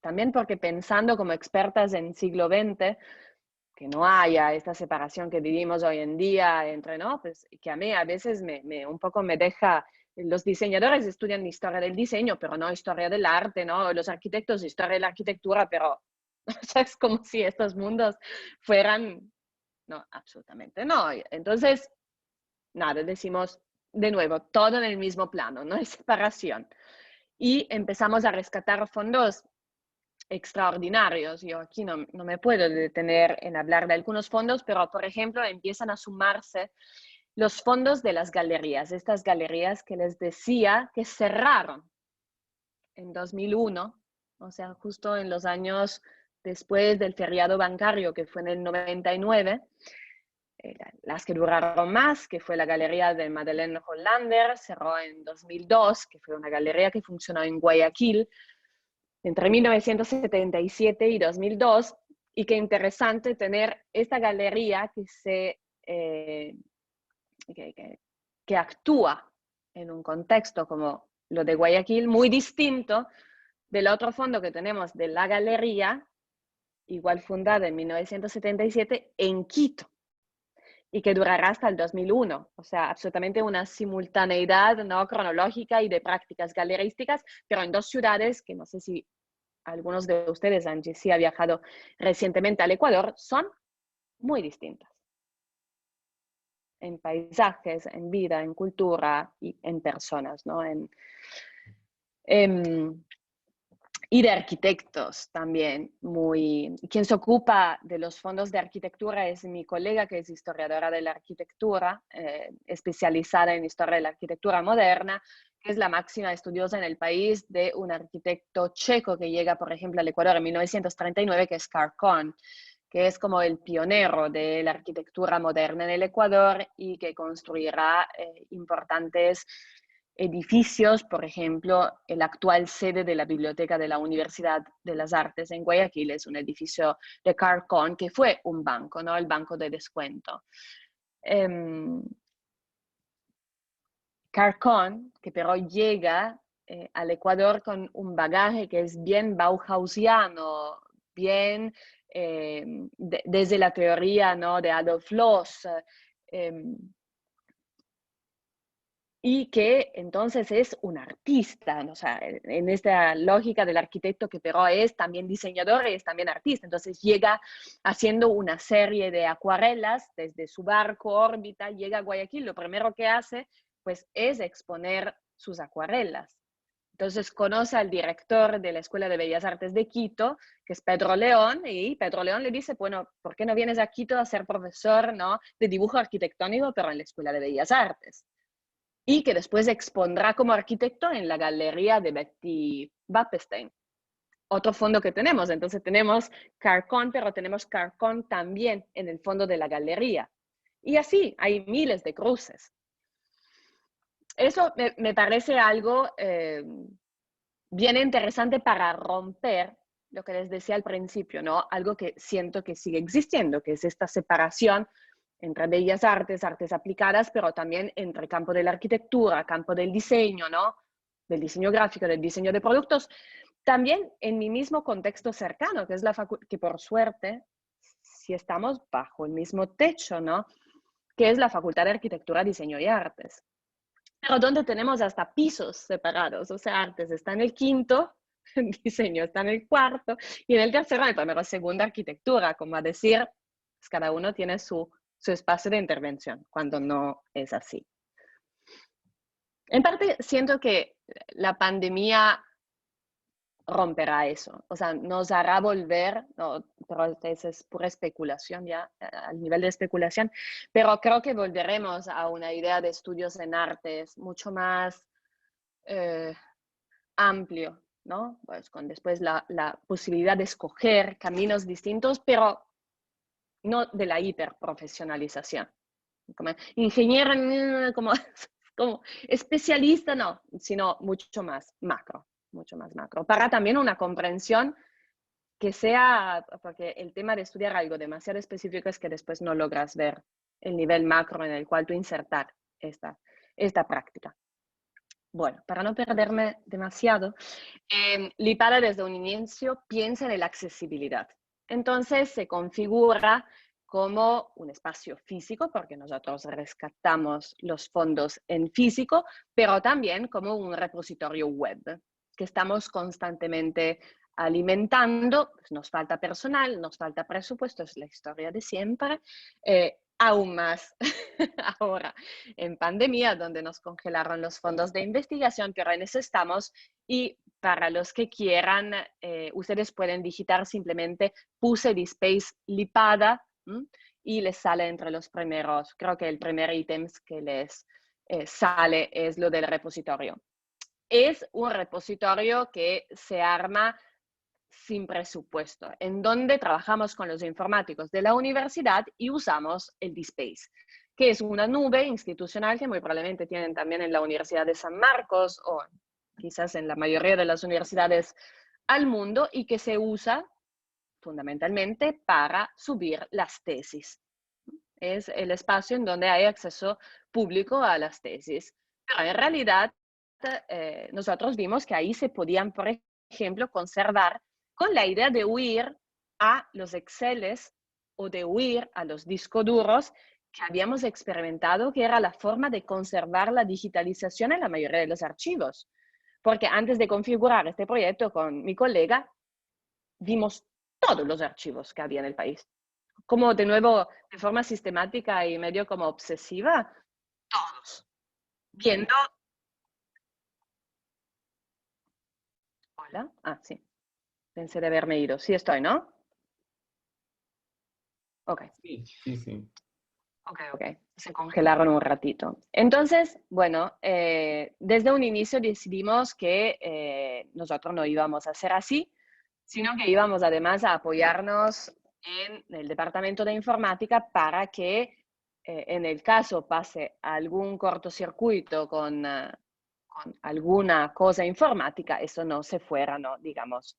también porque pensando como expertas en siglo XX, que no haya esta separación que vivimos hoy en día entre, ¿no? Pues que a mí a veces un poco me deja, los diseñadores estudian historia del diseño, pero no historia del arte, ¿no? Los arquitectos historia de la arquitectura, pero es como si estos mundos fueran, no, absolutamente no. Entonces, nada, decimos de nuevo, todo en el mismo plano, no hay separación. Y empezamos a rescatar fondos extraordinarios. Yo aquí no me puedo detener en hablar de algunos fondos, pero por ejemplo empiezan a sumarse los fondos de las galerías, estas galerías que les decía que cerraron en 2001, o sea, justo en los años después del feriado bancario que fue en el 99, las que duraron más, que fue la galería de Madeleine Hollander, cerró en 2002, que fue una galería que funcionó en Guayaquil entre 1977 y 2002, y qué interesante tener esta galería que actúa en un contexto como lo de Guayaquil, muy distinto del otro fondo que tenemos de la galería, igual fundada en 1977, en Quito, y que durará hasta el 2001. O sea, absolutamente una simultaneidad no cronológica y de prácticas galerísticas, pero en dos ciudades que no sé si algunos de ustedes han viajado recientemente al Ecuador, son muy distintas. En paisajes, en vida, en cultura y en personas, ¿no? Y de arquitectos también. Quien se ocupa de los fondos de arquitectura es mi colega, que es historiadora de la arquitectura, especializada en historia de la arquitectura moderna, que es la máxima estudiosa en el país de un arquitecto checo que llega, por ejemplo, al Ecuador en 1939, que es Carl Cohn, que es como el pionero de la arquitectura moderna en el Ecuador y que construirá importantes edificios, por ejemplo, el actual sede de la Biblioteca de la Universidad de las Artes en Guayaquil es un edificio de Carl Cohn, que fue un banco, ¿no? El banco de descuento. Carl Cohn, que pero llega al Ecuador con un bagaje que es bien bauhausiano, bien desde la teoría, ¿no? De Adolf Loos, y que entonces es un artista, ¿no? O sea, en esta lógica del arquitecto que pero es también diseñador y es también artista. Entonces llega haciendo una serie de acuarelas desde su barco órbita, llega a Guayaquil, lo primero que hace pues es exponer sus acuarelas. Entonces conoce al director de la Escuela de Bellas Artes de Quito, que es Pedro León, y Pedro León le dice, bueno, ¿por qué no vienes a Quito a ser profesor, ¿no? de dibujo arquitectónico, pero en la Escuela de Bellas Artes? Y que después expondrá como arquitecto en la galería de Betty Bapestein. Otro fondo que tenemos, entonces tenemos Carl Cohn, pero tenemos Carl Cohn también en el fondo de la galería. Y así, hay miles de cruces. Eso me parece algo bien interesante para romper lo que les decía al principio, ¿no? Algo que siento que sigue existiendo, que es esta separación entre bellas artes, artes aplicadas, pero también entre campo de la arquitectura, campo del diseño, ¿no? Del diseño gráfico, del diseño de productos. También en mi mismo contexto cercano, que es que por suerte, si estamos bajo el mismo techo, ¿no? Que es la Facultad de Arquitectura, Diseño y Artes. Pero donde tenemos hasta pisos separados, o sea, artes está en el quinto, diseño está en el cuarto, y en el tercero, en el primero, segunda, arquitectura, como a decir, pues cada uno tiene su espacio de intervención, cuando no es así. En parte, siento que la pandemia romperá eso, o sea, nos hará volver, no, pero eso es pura especulación ya, al nivel de especulación, pero creo que volveremos a una idea de estudios en artes mucho más amplio, ¿no? Pues con después la posibilidad de escoger caminos distintos, pero no de la hiperprofesionalización. Como ingeniero, como, como especialista, no, sino mucho más macro, para también una comprensión que sea, porque el tema de estudiar algo demasiado específico es que después no logras ver el nivel macro en el cual tú insertar esta práctica. Bueno, para no perderme demasiado, Lipada desde un inicio piensa en la accesibilidad. Entonces se configura como un espacio físico, porque nosotros rescatamos los fondos en físico, pero también como un repositorio web, que estamos constantemente alimentando. Pues nos falta personal, nos falta presupuesto, es la historia de siempre, aún más ahora en pandemia, donde nos congelaron los fondos de investigación, pero en eso estamos. Y para los que quieran, ustedes pueden digitar simplemente puse DSpace Lipada y les sale entre los primeros, creo que el primer ítem que les sale es lo del repositorio. Es un repositorio que se arma sin presupuesto, en donde trabajamos con los informáticos de la universidad y usamos el DSpace, que es una nube institucional que muy probablemente tienen también en la Universidad de San Marcos o quizás en la mayoría de las universidades al mundo y que se usa fundamentalmente para subir las tesis. Es el espacio en donde hay acceso público a las tesis. Pero en realidad, nosotros vimos que ahí se podían, por ejemplo, conservar con la idea de huir a los Exceles o de huir a los discos duros que habíamos experimentado, que era la forma de conservar la digitalización en la mayoría de los archivos. Porque antes de configurar este proyecto con mi colega, vimos todos los archivos que había en el país. Como de nuevo, de forma sistemática y medio como obsesiva, todos. Viendo... Hola. Ah, sí. Pensé de haberme ido. Sí estoy, ¿no? Ok. Sí, sí, sí. Ok. Se congelaron un ratito. Entonces, bueno, desde un inicio decidimos que nosotros no íbamos a hacer así, sino que íbamos además a apoyarnos en el departamento de informática para que en el caso pase algún cortocircuito con alguna cosa informática, eso no se fuera, ¿no? Digamos,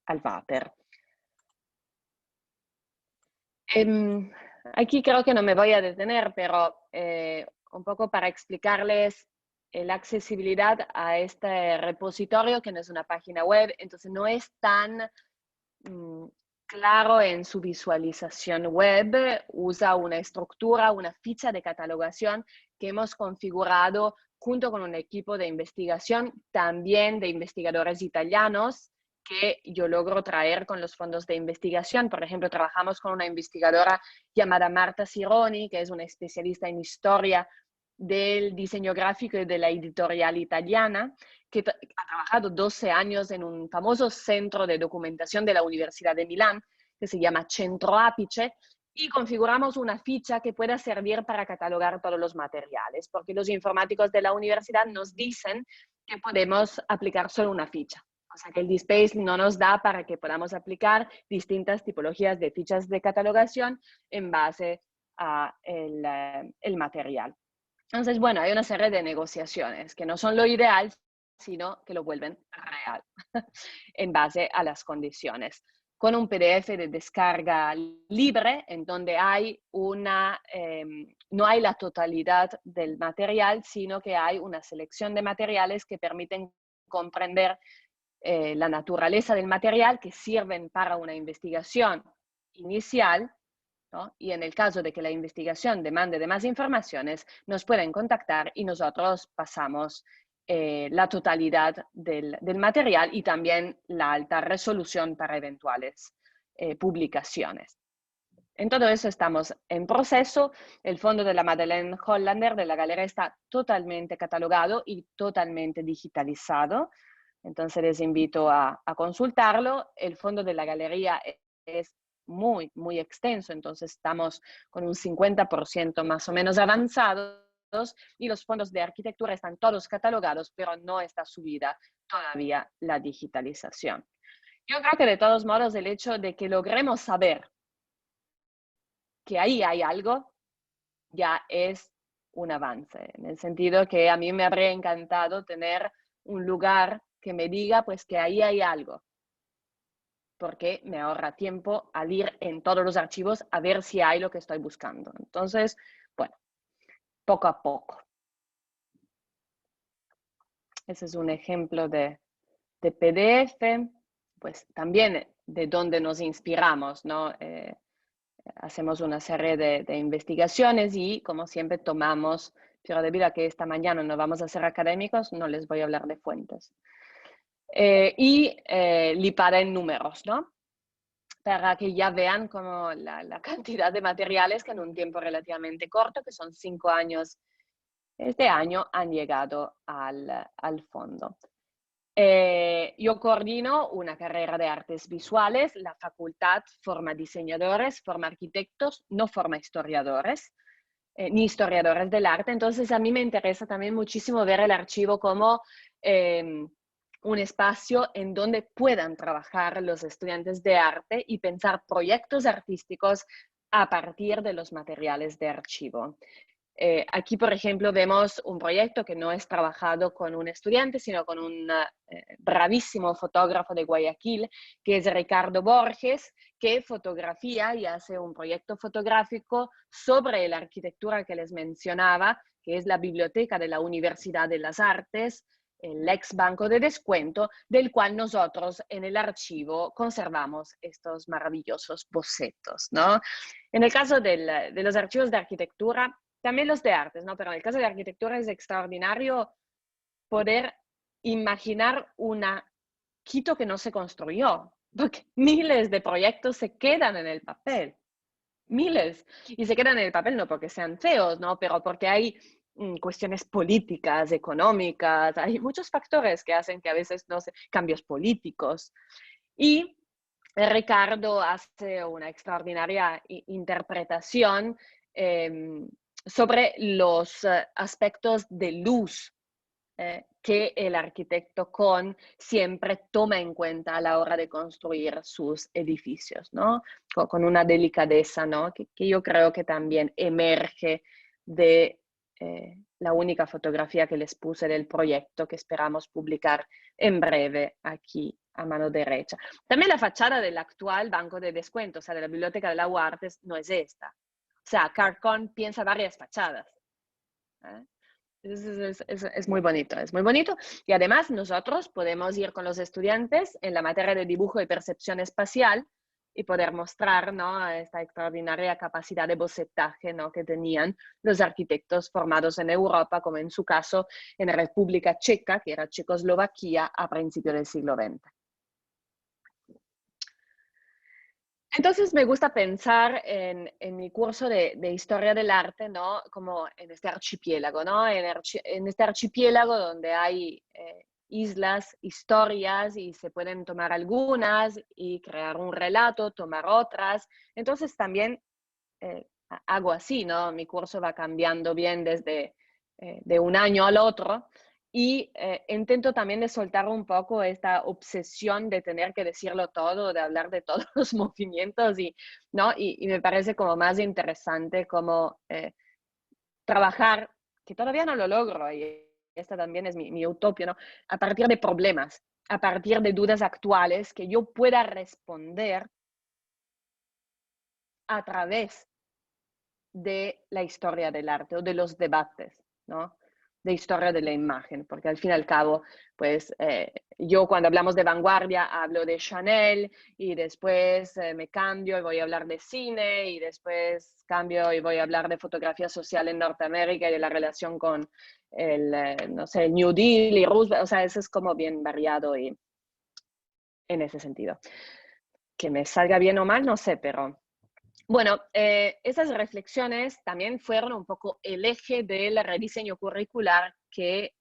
al váter. Aquí creo que no me voy a detener, pero un poco para explicarles la accesibilidad a este repositorio, que no es una página web, entonces no es tan claro en su visualización web, usa una estructura, una ficha de catalogación que hemos configurado junto con un equipo de investigación, también de investigadores italianos, que yo logro traer con los fondos de investigación. Por ejemplo, trabajamos con una investigadora llamada Marta Sironi, que es una especialista en historia del diseño gráfico y de la editorial italiana, que ha trabajado 12 años en un famoso centro de documentación de la Universidad de Milán, que se llama Centro Apice, y configuramos una ficha que pueda servir para catalogar todos los materiales, porque los informáticos de la universidad nos dicen que podemos aplicar solo una ficha. O sea que el DSpace no nos da para que podamos aplicar distintas tipologías de fichas de catalogación en base a el material. Entonces, bueno, hay una serie de negociaciones que no son lo ideal, sino que lo vuelven real en base a las condiciones. Con un PDF de descarga libre, en donde hay no hay la totalidad del material, sino que hay una selección de materiales que permiten comprender la naturaleza del material, que sirven para una investigación inicial, ¿no? Y en el caso de que la investigación demande de más informaciones, nos pueden contactar y nosotros pasamos la totalidad del material y también la alta resolución para eventuales publicaciones. En todo eso estamos en proceso. El fondo de la Madeleine Hollander de la Galería está totalmente catalogado y totalmente digitalizado. Entonces les invito a consultarlo. El fondo de la Galería es muy, muy extenso, entonces estamos con un 50% más o menos avanzados y los fondos de arquitectura están todos catalogados, pero no está subida todavía la digitalización. Yo creo que de todos modos el hecho de que logremos saber que ahí hay algo ya es un avance, en el sentido que a mí me habría encantado tener un lugar que me diga pues que ahí hay algo, porque me ahorra tiempo al ir en todos los archivos a ver si hay lo que estoy buscando. Entonces, bueno, poco a poco. Ese es un ejemplo de PDF, pues también de donde nos inspiramos, ¿no? Hacemos una serie de investigaciones y, como siempre, tomamos, pero debido a que esta mañana no vamos a ser académicos, no les voy a hablar de fuentes. Lipada en números, ¿no? Para que ya vean como la cantidad de materiales que en un tiempo relativamente corto, que son 5 años este año, han llegado al fondo. Yo coordino una carrera de artes visuales, la facultad forma diseñadores, forma arquitectos, no forma historiadores, ni historiadores del arte. Entonces a mí me interesa también muchísimo ver el archivo como un espacio en donde puedan trabajar los estudiantes de arte y pensar proyectos artísticos a partir de los materiales de archivo. Aquí, por ejemplo, vemos un proyecto que no es trabajado con un estudiante, sino con un bravísimo fotógrafo de Guayaquil, que es Ricardo Borges, que fotografía y hace un proyecto fotográfico sobre la arquitectura que les mencionaba, que es la biblioteca de la Universidad de las Artes, el ex banco de descuento, del cual nosotros en el archivo conservamos estos maravillosos bocetos, ¿no? En el caso de los archivos de arquitectura, también los de artes, ¿no? Pero en el caso de arquitectura es extraordinario poder imaginar una Quito que no se construyó, porque miles de proyectos se quedan en el papel, miles, y se quedan en el papel no porque sean feos, ¿no? Pero porque hay cuestiones políticas, económicas, hay muchos factores que hacen que a veces, no sé, cambios políticos. Y Ricardo hace una extraordinaria interpretación sobre los aspectos de luz que el arquitecto siempre toma en cuenta a la hora de construir sus edificios, ¿no? Con una delicadeza, ¿no? Que yo creo que también emerge de la única fotografía que les puse del proyecto que esperamos publicar en breve aquí a mano derecha. También la fachada del actual banco de descuento, o sea, de la Biblioteca de la UARTES, no es esta. O sea, Carcon piensa varias fachadas. Es muy bonito, es muy bonito. Y además nosotros podemos ir con los estudiantes en la materia de dibujo y percepción espacial y poder mostrar, ¿no?, esta extraordinaria capacidad de bocetaje, ¿no?, que tenían los arquitectos formados en Europa, como en su caso en la República Checa, que era Checoslovaquia a principios del siglo XX. Entonces me gusta pensar en mi curso de Historia del Arte, ¿no?, como en este archipiélago, ¿no? En este archipiélago donde hay islas, historias, y se pueden tomar algunas y crear un relato, tomar otras. Entonces también hago así, ¿no? Mi curso va cambiando bien desde de un año al otro. Y intento también de soltar un poco esta obsesión de tener que decirlo todo, de hablar de todos los movimientos, ¿no? Y me parece como más interesante como trabajar, que todavía no lo logro, y esta también es mi utopia, ¿no?, a partir de problemas, a partir de dudas actuales que yo pueda responder a través de la historia del arte o de los debates, ¿no?, de historia de la imagen, porque al fin y al cabo, pues yo cuando hablamos de vanguardia hablo de Chanel y después me cambio y voy a hablar de cine y después cambio y voy a hablar de fotografía social en Norteamérica y de la relación con el, no sé, New Deal y Roosevelt. O sea, eso es como bien variado y en ese sentido. Que me salga bien o mal, no sé, pero bueno, esas reflexiones también fueron un poco el eje del rediseño curricular que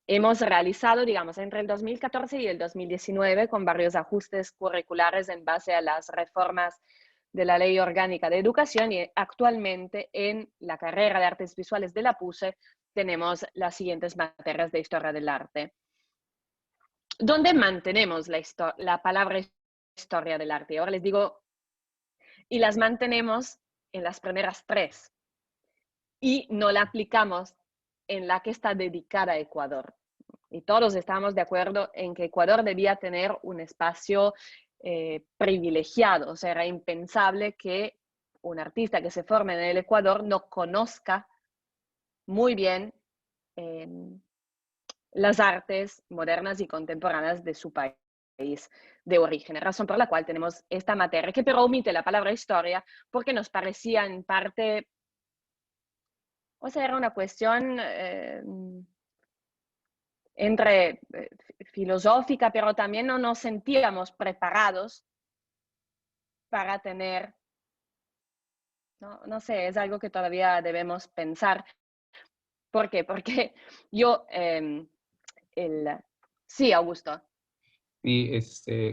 hemos realizado, digamos, entre el 2014 y el 2019, con varios ajustes curriculares en base a las reformas de la Ley Orgánica de Educación, y actualmente en la carrera de Artes Visuales de la PUCE tenemos las siguientes materias de historia del arte, donde mantenemos la palabra historia del arte. Ahora les digo, y las mantenemos en las primeras 3 y no la aplicamos en la que está dedicada a Ecuador. Y todos estamos de acuerdo en que Ecuador debía tener un espacio privilegiado. O sea, era impensable que un artista que se forme en el Ecuador no conozca muy bien las artes modernas y contemporáneas de su país de origen, razón por la cual tenemos esta materia, que pero omite la palabra historia porque nos parecía en parte, o sea, era una cuestión entre filosófica, pero también no nos sentíamos preparados para tener, no sé, es algo que todavía debemos pensar. ¿Por qué? Porque yo, sí, Augusto. Sí,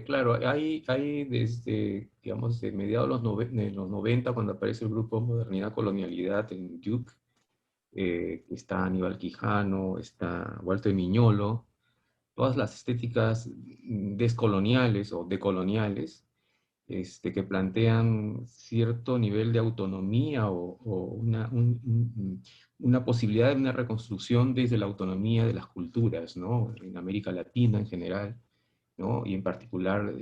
claro, hay desde, digamos, de mediados de los 90, cuando aparece el grupo Modernidad Colonialidad en Duke, está Aníbal Quijano, está Walter Miñolo, todas las estéticas descoloniales o decoloniales, que plantean cierto nivel de autonomía o una posibilidad de una reconstrucción desde la autonomía de las culturas, ¿no? En América Latina en general, ¿no? Y en particular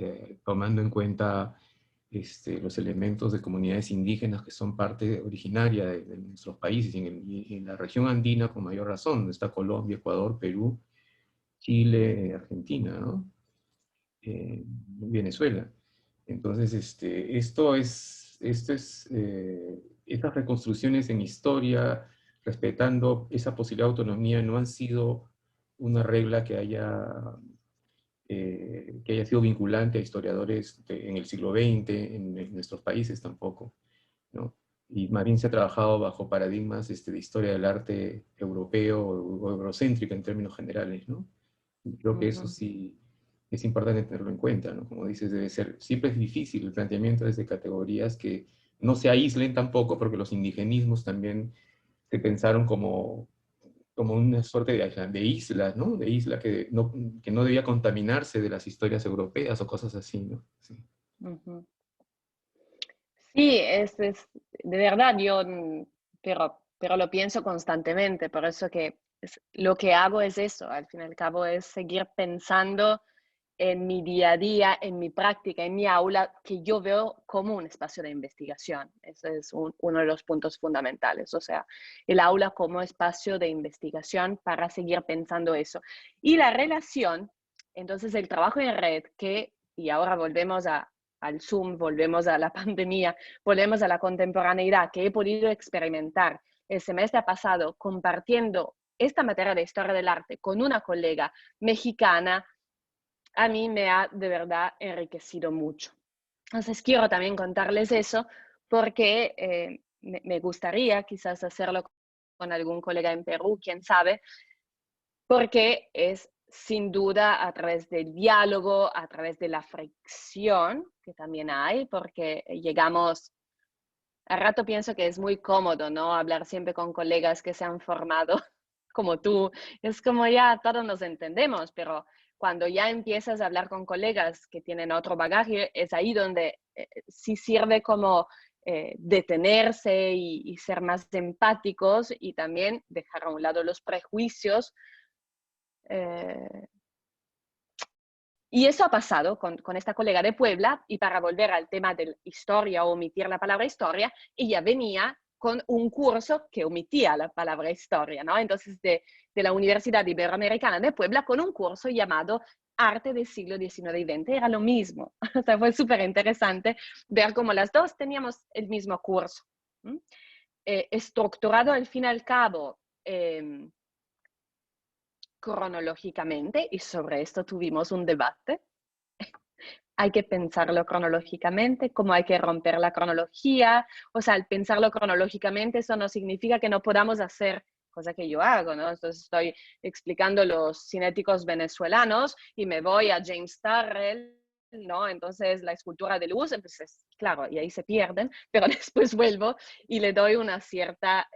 tomando en cuenta los elementos de comunidades indígenas que son parte originaria de nuestros países, y en la región andina con mayor razón, donde está Colombia, Ecuador, Perú, Chile, Argentina, ¿no? Venezuela. Entonces, estas reconstrucciones en historia, respetando esa posibilidad de autonomía, no han sido una regla que haya sido vinculante a historiadores en el siglo XX, en nuestros países tampoco, ¿no? Y más bien se ha trabajado bajo paradigmas de historia del arte europeo o eurocéntrica en términos generales, ¿no? Y creo que eso sí es importante tenerlo en cuenta, ¿no? Como dices, debe ser, siempre es difícil el planteamiento desde categorías que no se aíslen tampoco, porque los indigenismos también se pensaron como una suerte de isla, ¿no? De isla que no debía contaminarse de las historias europeas o cosas así, ¿no? Sí. Sí, de verdad, pero lo pienso constantemente, por eso que lo que hago es eso, al fin y al cabo es seguir pensando en mi día a día, en mi práctica, en mi aula, que yo veo como un espacio de investigación. Ese es uno de los puntos fundamentales, o sea, el aula como espacio de investigación para seguir pensando eso. Y la relación, entonces el trabajo en red, y ahora volvemos al Zoom, volvemos a la pandemia, volvemos a la contemporaneidad que he podido experimentar el semestre pasado compartiendo esta materia de historia del arte con una colega mexicana, a mí me ha de verdad enriquecido mucho. Entonces quiero también contarles eso porque me gustaría quizás hacerlo con algún colega en Perú, quién sabe, porque es sin duda a través del diálogo, a través de la fricción que también hay, porque llegamos, a rato pienso que es muy cómodo, ¿no? Hablar siempre con colegas que se han formado como tú, es como ya todos nos entendemos, pero cuando ya empiezas a hablar con colegas que tienen otro bagaje, es ahí donde sí sirve como detenerse y ser más empáticos y también dejar a un lado los prejuicios. Y eso ha pasado con esta colega de Puebla, y para volver al tema de historia o omitir la palabra historia, ella venía con un curso que omitía la palabra historia, ¿no? Entonces, de la Universidad Iberoamericana de Puebla, con un curso llamado Arte del siglo XIX y XX, era lo mismo. O sea, fue súper interesante ver cómo las dos teníamos el mismo curso. Estructurado al fin y al cabo, cronológicamente, y sobre esto tuvimos un debate. Hay que pensarlo cronológicamente, cómo hay que romper la cronología. O sea, al pensarlo cronológicamente, eso no significa que no podamos hacer, cosa que yo hago, ¿no? Entonces estoy explicando los cinéticos venezolanos y me voy a James Turrell, ¿no? Entonces la escultura de luz, entonces, claro, y ahí se pierden, pero después vuelvo y le doy una cierta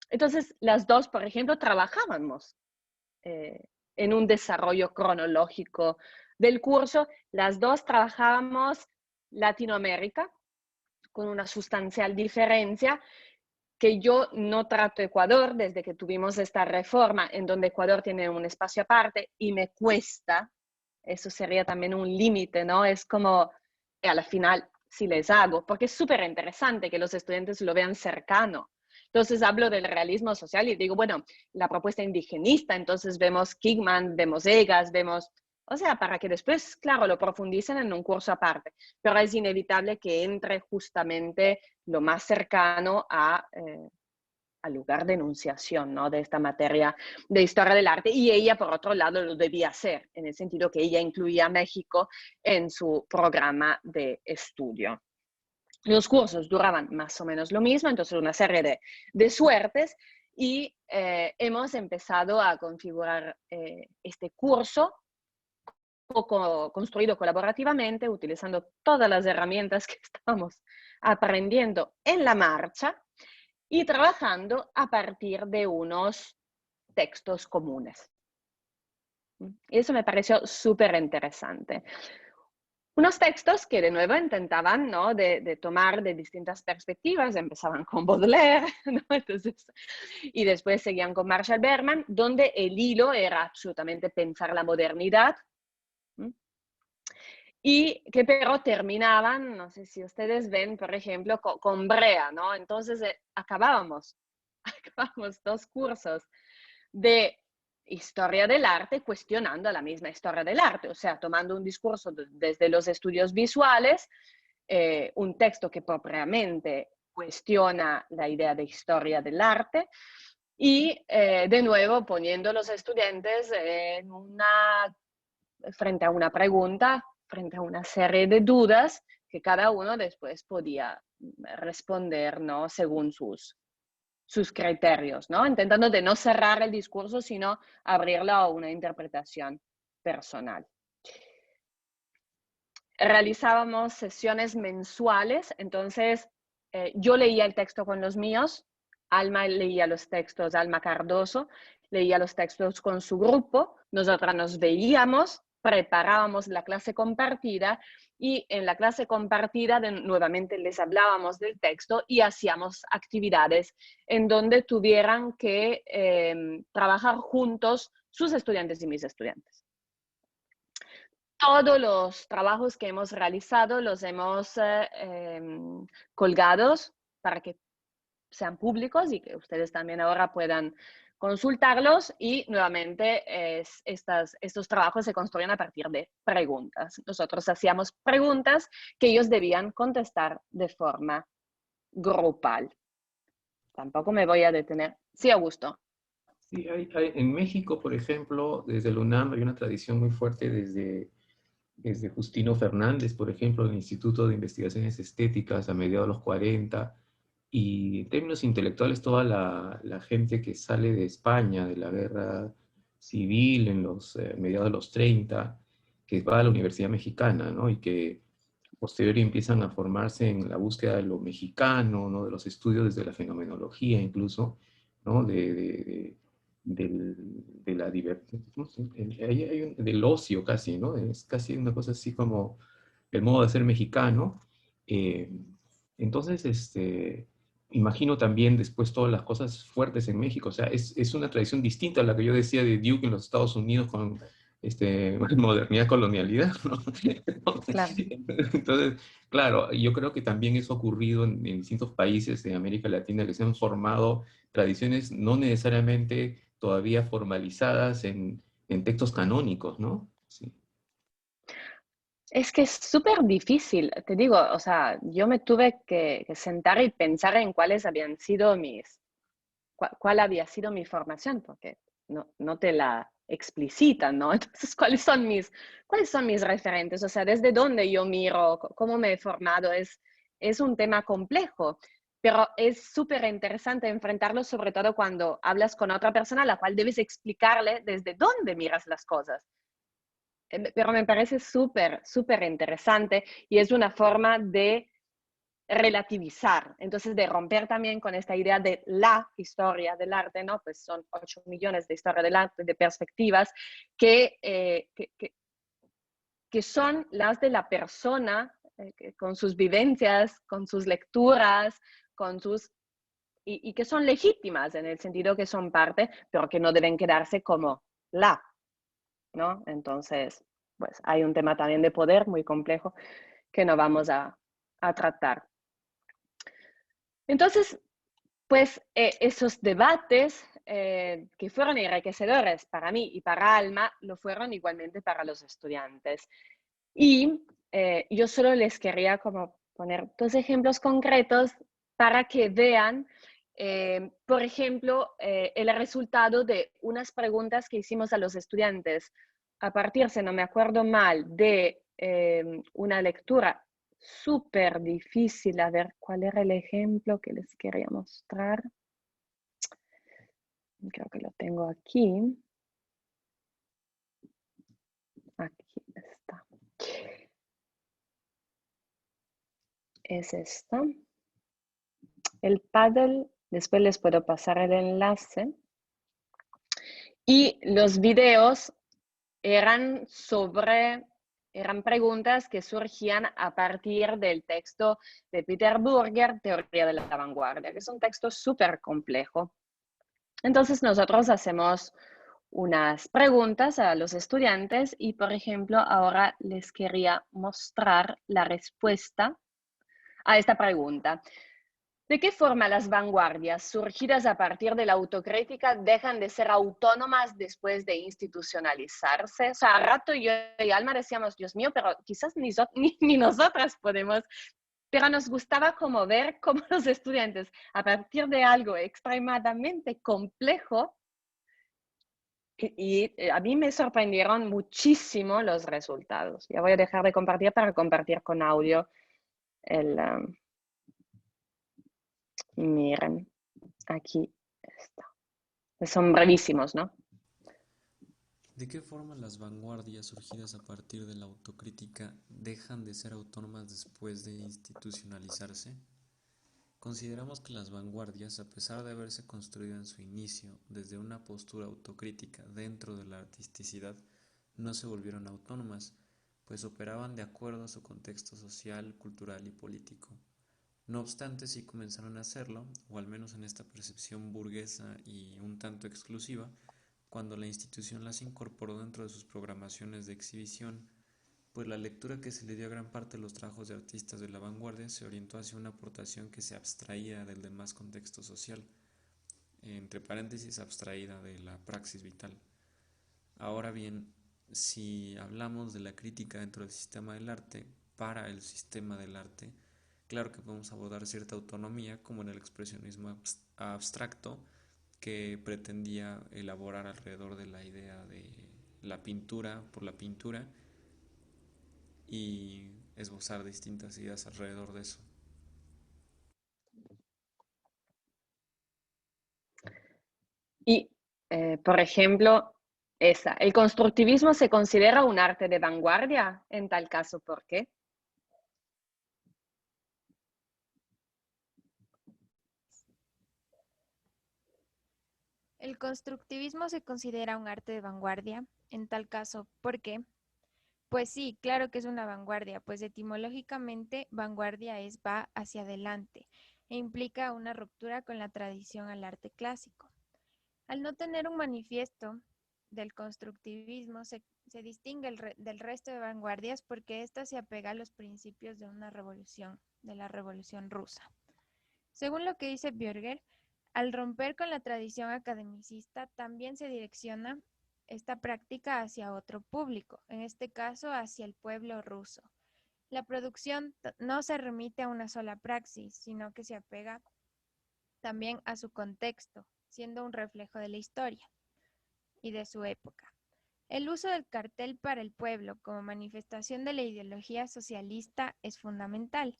Entonces, las dos, por ejemplo, trabajábamos en un desarrollo cronológico del curso. Las dos trabajábamos Latinoamérica con una sustancial diferencia, que yo no trato Ecuador desde que tuvimos esta reforma en donde Ecuador tiene un espacio aparte y me cuesta, eso sería también un límite, ¿no? Es como, a la final, si les hago, porque es súper interesante que los estudiantes lo vean cercano. Entonces hablo del realismo social y digo, bueno, la propuesta indigenista, entonces vemos Kingman, vemos Egas, vemos, o sea, para que después, claro, lo profundicen en un curso aparte, pero es inevitable que entre justamente lo más cercano al lugar de enunciación, ¿no?, de esta materia de historia del arte, y ella, por otro lado, lo debía hacer, en el sentido que ella incluía a México en su programa de estudio. Los cursos duraban más o menos lo mismo, entonces una serie de suertes, y hemos empezado a configurar este curso construido colaborativamente, utilizando todas las herramientas que estábamos aprendiendo en la marcha y trabajando a partir de unos textos comunes. Y eso me pareció súper interesante. Unos textos que de nuevo intentaban, ¿no?, de tomar de distintas perspectivas. Empezaban con Baudelaire, ¿no? Entonces, y después seguían con Marshall Bergman, donde el hilo era absolutamente pensar la modernidad, y que pero terminaban, no sé si ustedes ven, por ejemplo, con Brea, ¿no? Entonces acabábamos 2 cursos de historia del arte cuestionando la misma historia del arte, o sea, tomando un discurso desde los estudios visuales, un texto que propiamente cuestiona la idea de historia del arte, y de nuevo poniendo a los estudiantes frente a una pregunta, frente a una serie de dudas que cada uno después podía responder, ¿no?, según sus criterios, ¿no? Intentando de no cerrar el discurso, sino abrirlo a una interpretación personal. Realizábamos sesiones mensuales, entonces yo leía el texto con los míos, Alma leía los textos, Alma Cardoso leía los textos con su grupo, nosotras nos veíamos, preparábamos la clase compartida, y en la clase compartida nuevamente les hablábamos del texto y hacíamos actividades en donde tuvieran que trabajar juntos sus estudiantes y mis estudiantes. Todos los trabajos que hemos realizado los hemos colgados para que sean públicos y que ustedes también ahora puedan consultarlos, y nuevamente estos trabajos se construyen a partir de preguntas. Nosotros hacíamos preguntas que ellos debían contestar de forma grupal. Tampoco me voy a detener. Sí, Augusto. Sí, en México, por ejemplo, desde el UNAM hay una tradición muy fuerte desde Justino Fernández, por ejemplo, del Instituto de Investigaciones Estéticas a mediados de los 40, y en términos intelectuales toda la gente que sale de España, de la guerra civil en los mediados de los 30, que va a la Universidad Mexicana, ¿no? Y que posteriormente empiezan a formarse en la búsqueda de lo mexicano, ¿no?, de los estudios desde la fenomenología incluso, ¿no?, de la diversidad, no sé, del ocio casi, ¿no? Es casi una cosa así como el modo de ser mexicano. Entonces, imagino también después todas las cosas fuertes en México. O sea, es una tradición distinta a la que yo decía de Duke en los Estados Unidos con modernidad, colonialidad, ¿no? Claro. Entonces, claro, yo creo que también eso ha ocurrido en distintos países de América Latina, que se han formado tradiciones no necesariamente todavía formalizadas en textos canónicos, ¿no? Sí. Es que es súper difícil, te digo, o sea, yo me tuve que sentar y pensar en cuáles habían sido cuál había sido mi formación, porque no te la explicitan, ¿no? Entonces, ¿cuáles son mis referentes? O sea, ¿desde dónde yo miro? ¿Cómo me he formado? Es un tema complejo, pero es súper interesante enfrentarlo, sobre todo cuando hablas con otra persona a la cual debes explicarle desde dónde miras las cosas. Pero me parece súper, súper interesante, y es una forma de relativizar, entonces de romper también con esta idea de la historia del arte, ¿no? Pues son 8 millones de historia del arte, de perspectivas que son las de la persona, con sus vivencias, con sus lecturas, con sus y que son legítimas en el sentido que son parte, pero que no deben quedarse como la, ¿no? Entonces, pues hay un tema también de poder muy complejo que no vamos a tratar. Entonces, pues esos debates que fueron enriquecedores para mí y para Alma, lo fueron igualmente para los estudiantes. Y yo solo les quería como poner 2 ejemplos concretos para que vean, por ejemplo, el resultado de unas preguntas que hicimos a los estudiantes a partir, si no me acuerdo mal, de una lectura súper difícil. A ver, ¿cuál era el ejemplo que les quería mostrar? Creo que lo tengo aquí. Aquí está. Es esta. El paddle, después les puedo pasar el enlace. Y los videos eran preguntas que surgían a partir del texto de Peter Burger, Teoría de la Vanguardia, que es un texto súper complejo. Entonces nosotros hacemos unas preguntas a los estudiantes y, por ejemplo, ahora les quería mostrar la respuesta a esta pregunta. ¿De qué forma las vanguardias surgidas a partir de la autocrítica dejan de ser autónomas después de institucionalizarse? O sea, a rato yo y Alma decíamos, Dios mío, pero quizás ni nosotras podemos, pero nos gustaba como ver cómo los estudiantes, a partir de algo extremadamente complejo, y a mí me sorprendieron muchísimo los resultados. Ya voy a dejar de compartir para compartir con audio el... miren, aquí está. Son brevísimos, ¿no? ¿De qué forma las vanguardias surgidas a partir de la autocrítica dejan de ser autónomas después de institucionalizarse? Consideramos que las vanguardias, a pesar de haberse construido en su inicio desde una postura autocrítica dentro de la artisticidad, no se volvieron autónomas, pues operaban de acuerdo a su contexto social, cultural y político. No obstante, sí comenzaron a hacerlo, o al menos en esta percepción burguesa y un tanto exclusiva, cuando la institución las incorporó dentro de sus programaciones de exhibición, pues la lectura que se le dio a gran parte de los trabajos de artistas de la vanguardia se orientó hacia una aportación que se abstraía del demás contexto social, entre paréntesis abstraída de la praxis vital. Ahora bien, si hablamos de la crítica dentro del sistema del arte, para el sistema del arte, claro que podemos abordar cierta autonomía, como en el expresionismo abstracto, que pretendía elaborar alrededor de la idea de la pintura por la pintura y esbozar distintas ideas alrededor de eso. Y, por ejemplo, ¿el constructivismo se considera un arte de vanguardia? En tal caso, ¿por qué? El constructivismo se considera un arte de vanguardia, en tal caso, ¿por qué? Pues sí, claro que es una vanguardia, pues etimológicamente vanguardia es va hacia adelante e implica una ruptura con la tradición al arte clásico. Al no tener un manifiesto del constructivismo, se distingue del resto de vanguardias porque ésta se apega a los principios de una revolución, de la Revolución Rusa. Según lo que dice Bürger, al romper con la tradición academicista, también se direcciona esta práctica hacia otro público, en este caso hacia el pueblo ruso. La producción no se remite a una sola praxis, sino que se apega también a su contexto, siendo un reflejo de la historia y de su época. El uso del cartel para el pueblo como manifestación de la ideología socialista es fundamental.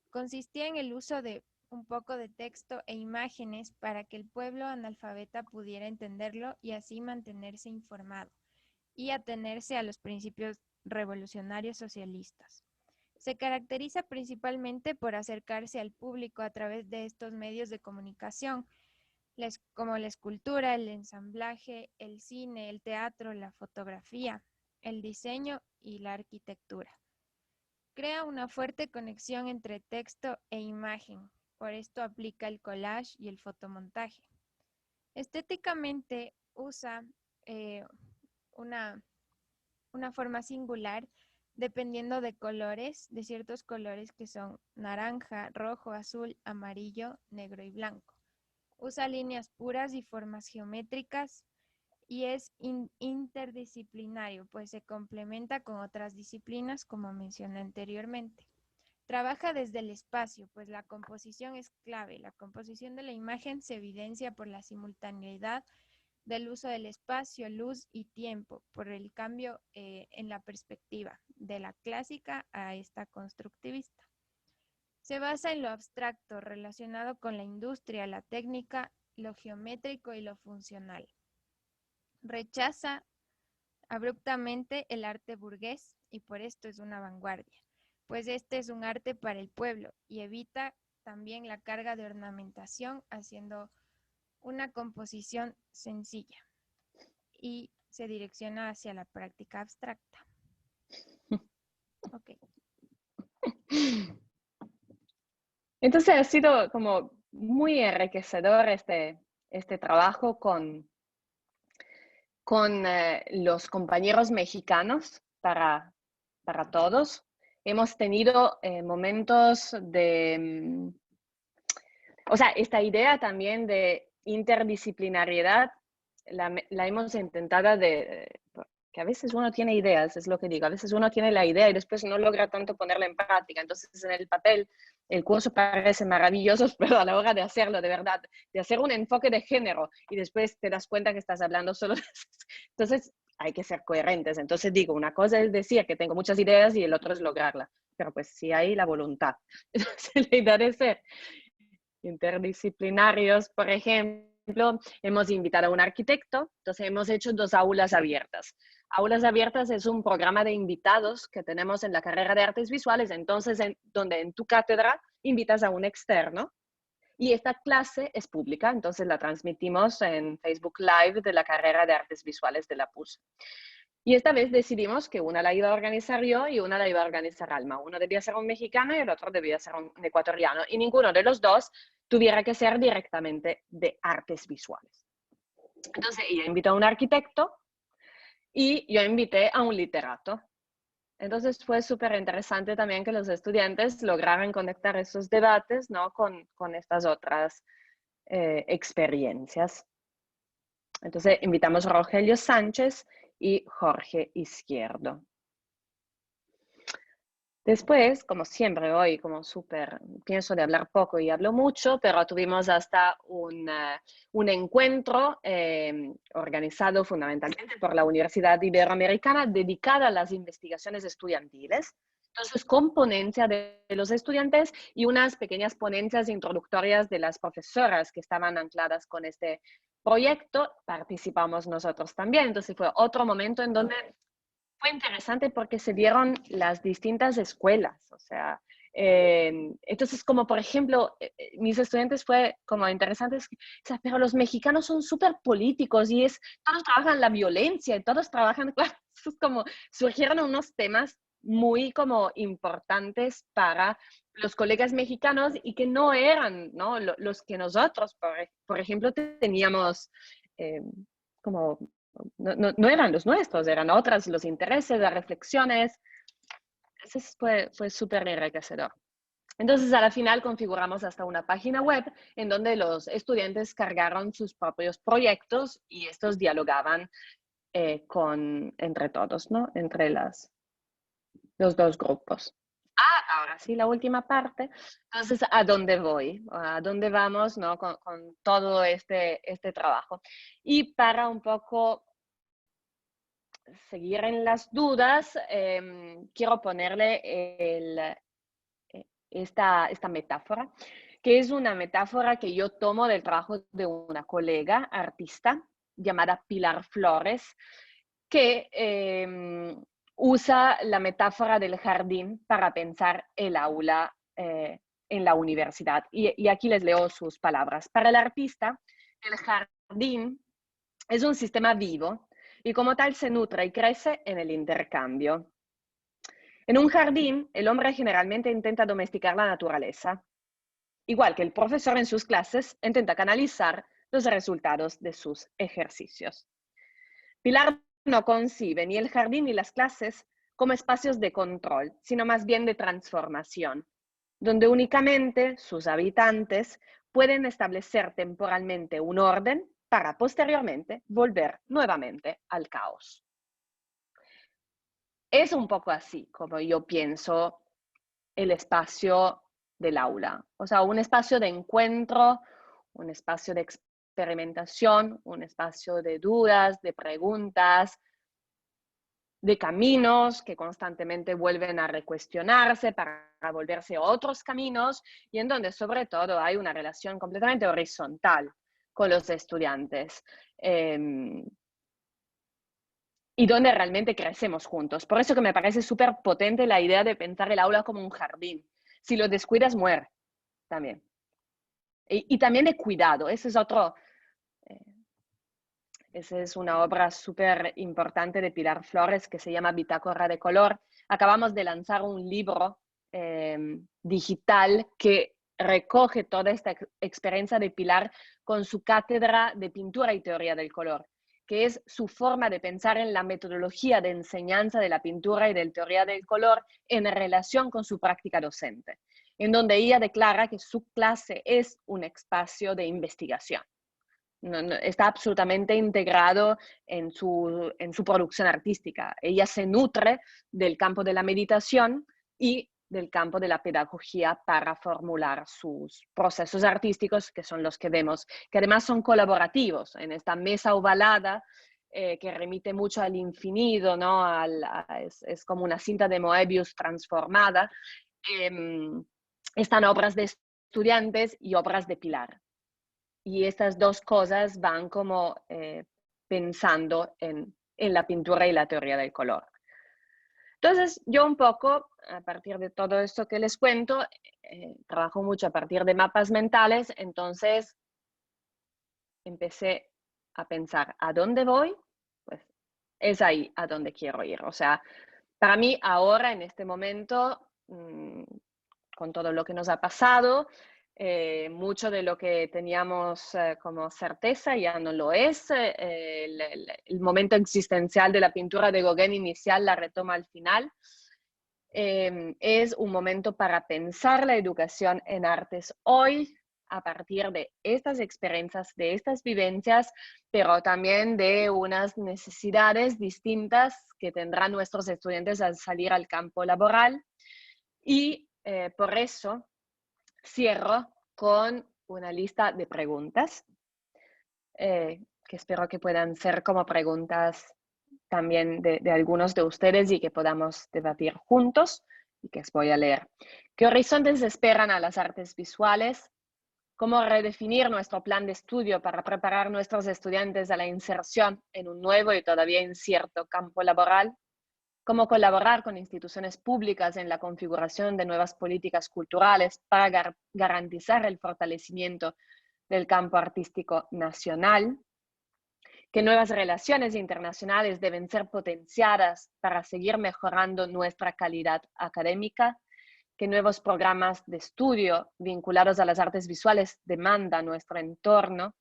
Consistía en el uso de un poco de texto e imágenes para que el pueblo analfabeta pudiera entenderlo y así mantenerse informado y atenerse a los principios revolucionarios socialistas. Se caracteriza principalmente por acercarse al público a través de estos medios de comunicación, como la escultura, el ensamblaje, el cine, el teatro, la fotografía, el diseño y la arquitectura. Crea una fuerte conexión entre texto e imagen, por esto aplica el collage y el fotomontaje. Estéticamente usa una forma singular dependiendo de colores, de ciertos colores que son naranja, rojo, azul, amarillo, negro y blanco. Usa líneas puras y formas geométricas y es interdisciplinario, pues se complementa con otras disciplinas, como mencioné anteriormente. Trabaja desde el espacio, pues la composición es clave. La composición de la imagen se evidencia por la simultaneidad del uso del espacio, luz y tiempo, por el cambio en la perspectiva, de la clásica a esta constructivista. Se basa en lo abstracto, relacionado con la industria, la técnica, lo geométrico y lo funcional. Rechaza abruptamente el arte burgués y por esto es una vanguardia, pues este es un arte para el pueblo y evita también la carga de ornamentación, haciendo una composición sencilla y se direcciona hacia la práctica abstracta. Okay. Entonces ha sido como muy enriquecedor este trabajo con los compañeros mexicanos para todos. Hemos tenido momentos de, o sea, esta idea también de interdisciplinariedad la hemos intentado que a veces uno tiene ideas, es lo que digo, a veces uno tiene la idea y después no logra tanto ponerla en práctica. Entonces en el papel el curso parece maravilloso, pero a la hora de hacerlo, de verdad, de hacer un enfoque de género y después te das cuenta que estás hablando solo de eso. Entonces hay que ser coherentes. Entonces digo, una cosa es decir que tengo muchas ideas y el otro es lograrla, pero pues sí hay la voluntad. Entonces la idea de ser interdisciplinarios, por ejemplo, hemos invitado a un arquitecto, entonces hemos hecho 2 aulas abiertas. Aulas abiertas es un programa de invitados que tenemos en la carrera de artes visuales, entonces donde en tu cátedra invitas a un externo y esta clase es pública, entonces la transmitimos en Facebook Live de la carrera de artes visuales de la PUS. Y esta vez decidimos que una la iba a organizar yo y una la iba a organizar Alma. Uno debía ser un mexicano y el otro debía ser un ecuatoriano. Y ninguno de los dos tuviera que ser directamente de artes visuales. Entonces ella invitó a un arquitecto y yo invité a un literato. Entonces fue súper interesante también que los estudiantes lograran conectar esos debates, ¿no? con estas otras experiencias. Entonces invitamos a Rogelio Sánchez y Jorge Izquierdo. Después, como siempre hoy, como súper, pienso de hablar poco y hablo mucho, pero tuvimos hasta un encuentro organizado fundamentalmente por la Universidad Iberoamericana dedicada a las investigaciones estudiantiles. Entonces, con ponencia de los estudiantes y unas pequeñas ponencias introductorias de las profesoras que estaban ancladas con este proyecto, participamos nosotros también. Entonces fue otro momento en donde fue interesante porque se vieron las distintas escuelas, o sea, entonces como por ejemplo, mis estudiantes fue como interesantes, o sea, pero los mexicanos son súper políticos y todos trabajan la violencia y todos trabajan, claro, es como surgieron unos temas muy como importantes para los colegas mexicanos y que no eran, ¿no? Los que nosotros, por ejemplo, teníamos como no eran los nuestros, eran otras, los intereses, las reflexiones. Eso fue súper enriquecedor. Entonces, a la final configuramos hasta una página web en donde los estudiantes cargaron sus propios proyectos y estos dialogaban entre todos, ¿no? Entre los 2 grupos. Ahora sí, la última parte. Entonces, ¿a dónde voy? ¿A dónde vamos, ¿no? con todo este trabajo? Y para un poco seguir en las dudas, quiero ponerle esta metáfora, que es una metáfora que yo tomo del trabajo de una colega artista llamada Pilar Flores, que usa la metáfora del jardín para pensar el aula en la universidad. Y aquí les leo sus palabras. Para el artista, el jardín es un sistema vivo y como tal se nutre y crece en el intercambio. En un jardín, el hombre generalmente intenta domesticar la naturaleza, igual que el profesor en sus clases intenta canalizar los resultados de sus ejercicios. Pilar no concibe ni el jardín ni las clases como espacios de control, sino más bien de transformación, donde únicamente sus habitantes pueden establecer temporalmente un orden para posteriormente volver nuevamente al caos. Es un poco así como yo pienso el espacio del aula, o sea, un espacio de encuentro, un espacio de experimentación, un espacio de dudas, de preguntas, de caminos que constantemente vuelven a recuestionarse para volverse otros caminos y en donde sobre todo hay una relación completamente horizontal con los estudiantes y donde realmente crecemos juntos. Por eso que me parece súper potente la idea de pensar el aula como un jardín. Si lo descuidas, muere también. Y también de cuidado, ese es otro... Esa es una obra súper importante de Pilar Flores que se llama Bitácora de Color. Acabamos de lanzar un libro digital que recoge toda esta experiencia de Pilar con su cátedra de pintura y teoría del color, que es su forma de pensar en la metodología de enseñanza de la pintura y de la teoría del color en relación con su práctica docente, en donde ella declara que su clase es un espacio de investigación. Está absolutamente integrado en su producción artística. Ella se nutre del campo de la meditación y del campo de la pedagogía para formular sus procesos artísticos, que son los que vemos, que además son colaborativos en esta mesa ovalada que remite mucho al infinito, ¿no? Es como una cinta de Moebius transformada. Están obras de estudiantes y obras de Pilar. Y estas dos cosas van como pensando en la pintura y la teoría del color. Entonces, yo un poco, a partir de todo esto que les cuento, trabajo mucho a partir de mapas mentales, entonces empecé a pensar, ¿a dónde voy? Pues es ahí a donde quiero ir. O sea, para mí ahora, en este momento, con todo lo que nos ha pasado, mucho de lo que teníamos como certeza ya no lo es. El momento existencial de la pintura de Gauguin inicial la retoma al final. Es un momento para pensar la educación en artes hoy, a partir de estas experiencias, de estas vivencias, pero también de unas necesidades distintas que tendrán nuestros estudiantes al salir al campo laboral. Y por eso cierro con una lista de preguntas que espero que puedan ser como preguntas también de algunos de ustedes y que podamos debatir juntos y que os voy a leer. ¿Qué horizontes esperan a las artes visuales? ¿Cómo redefinir nuestro plan de estudio para preparar a nuestros estudiantes a la inserción en un nuevo y todavía incierto campo laboral? ¿Cómo colaborar con instituciones públicas en la configuración de nuevas políticas culturales para garantizar el fortalecimiento del campo artístico nacional? ¿Qué nuevas relaciones internacionales deben ser potenciadas para seguir mejorando nuestra calidad académica? ¿Qué nuevos programas de estudio vinculados a las artes visuales demanda nuestro entorno?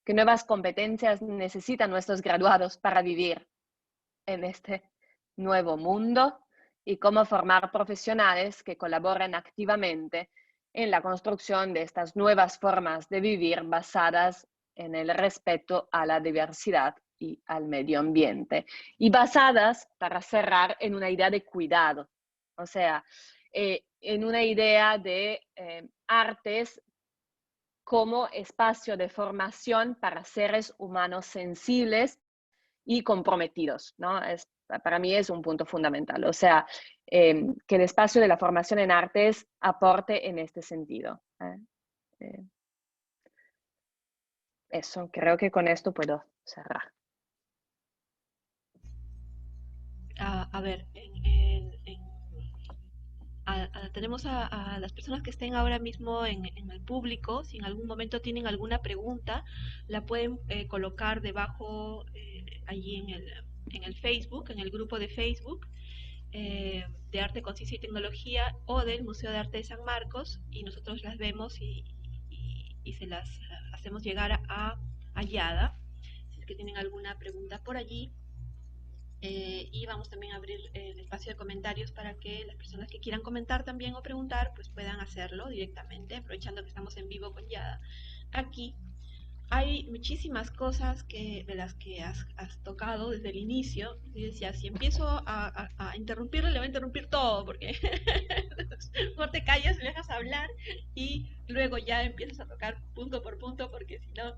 ¿Qué nuevas competencias necesitan nuestros graduados para vivir en este nuevo mundo? Y cómo formar profesionales que colaboren activamente en la construcción de estas nuevas formas de vivir basadas en el respeto a la diversidad y al medio ambiente. Y basadas, para cerrar, en una idea de cuidado. O sea, en una idea de artes como espacio de formación para seres humanos sensibles y comprometidos, ¿no? Para mí es un punto fundamental. O sea, que el espacio de la formación en artes aporte en este sentido. Eso, creo que con esto puedo cerrar. A ver, en tenemos a las personas que estén ahora mismo en el público. Si en algún momento tienen alguna pregunta, la pueden colocar debajo, allí en el Facebook, en el grupo de Facebook de Arte, Conciencia y Tecnología, o del Museo de Arte de San Marcos, y nosotros las vemos y se las hacemos llegar a Yada, si es que tienen alguna pregunta por allí. Y vamos también a abrir el espacio de comentarios para que las personas que quieran comentar también o preguntar pues puedan hacerlo directamente, aprovechando que estamos en vivo con Yada. Aquí hay muchísimas cosas de las que has tocado desde el inicio. Y decía, si empiezo a interrumpirle, le voy a interrumpir todo, porque no te callas, le dejas hablar y luego ya empiezas a tocar punto por punto, porque si no,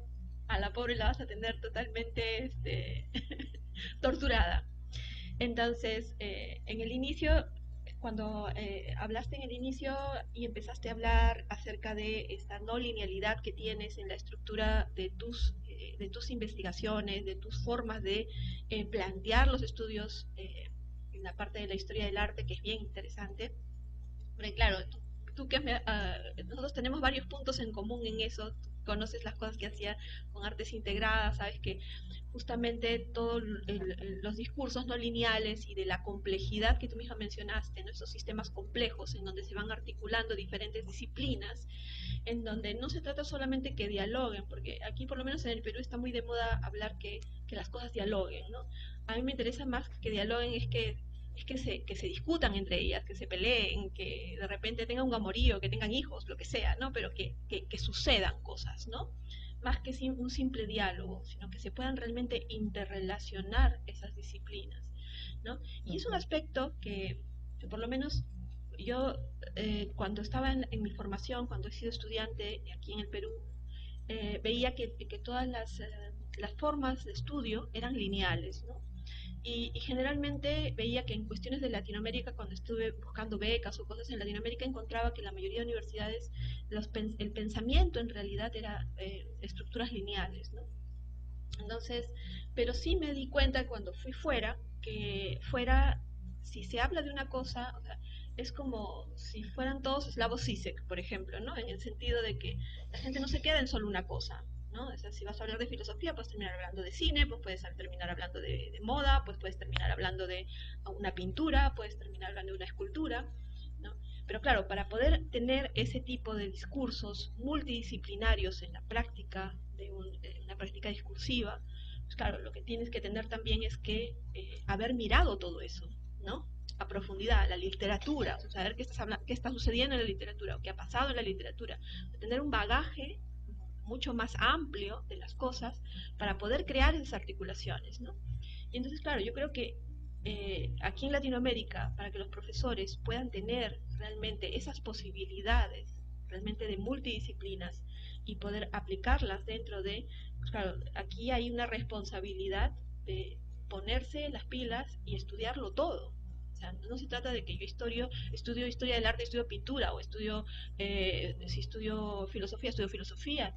a la pobre la vas a tener totalmente torturada. Entonces, en el inicio, cuando hablaste en el inicio y empezaste a hablar acerca de esta no linealidad que tienes en la estructura de tus investigaciones, de tus formas de plantear los estudios en la parte de la historia del arte, que es bien interesante. Porque claro, nosotros tenemos varios puntos en común en eso. Tú conoces las cosas que hacía con artes integradas, sabes que justamente todos los discursos no lineales y de la complejidad que tú misma mencionaste, ¿no? Esos sistemas complejos en donde se van articulando diferentes disciplinas, en donde no se trata solamente que dialoguen, porque aquí por lo menos en el Perú está muy de moda hablar que las cosas dialoguen, ¿no? A mí me interesa más que dialoguen, que se discutan entre ellas, que se peleen, que de repente tengan un amorío, que tengan hijos, lo que sea, ¿no? Pero que sucedan cosas, ¿no? Más que un simple diálogo, sino que se puedan realmente interrelacionar esas disciplinas, ¿no? Y es un aspecto que por lo menos yo, cuando estaba en mi formación, cuando he sido estudiante aquí en el Perú, veía que todas las formas de estudio eran lineales, ¿no? Y generalmente veía que en cuestiones de Latinoamérica, cuando estuve buscando becas o cosas en Latinoamérica, encontraba que la mayoría de universidades, el pensamiento en realidad era estructuras lineales, ¿no? Entonces, pero sí me di cuenta cuando fui fuera, que fuera, si se habla de una cosa, o sea, es como si fueran todos Slavoj Žižek, por ejemplo, ¿no? En el sentido de que la gente no se queda en solo una cosa, ¿no? O sea, si vas a hablar de filosofía, puedes terminar hablando de cine, pues puedes terminar hablando de moda, pues puedes terminar hablando de una pintura, puedes terminar hablando de una escultura, ¿no? Pero claro, para poder tener ese tipo de discursos multidisciplinarios en la práctica, una práctica discursiva, pues claro, lo que tienes que tener también es que haber mirado todo eso, ¿no? A profundidad, la literatura, o sea, saber qué está sucediendo en la literatura, o qué ha pasado en la literatura, tener un bagaje mucho más amplio de las cosas para poder crear esas articulaciones, ¿no? Y entonces, claro, yo creo que aquí en Latinoamérica, para que los profesores puedan tener realmente esas posibilidades, realmente de multidisciplinas, y poder aplicarlas dentro de, pues claro, aquí hay una responsabilidad de ponerse las pilas y estudiarlo todo. O sea, no se trata de que yo estudio historia del arte, estudio pintura, o si estudio filosofía, si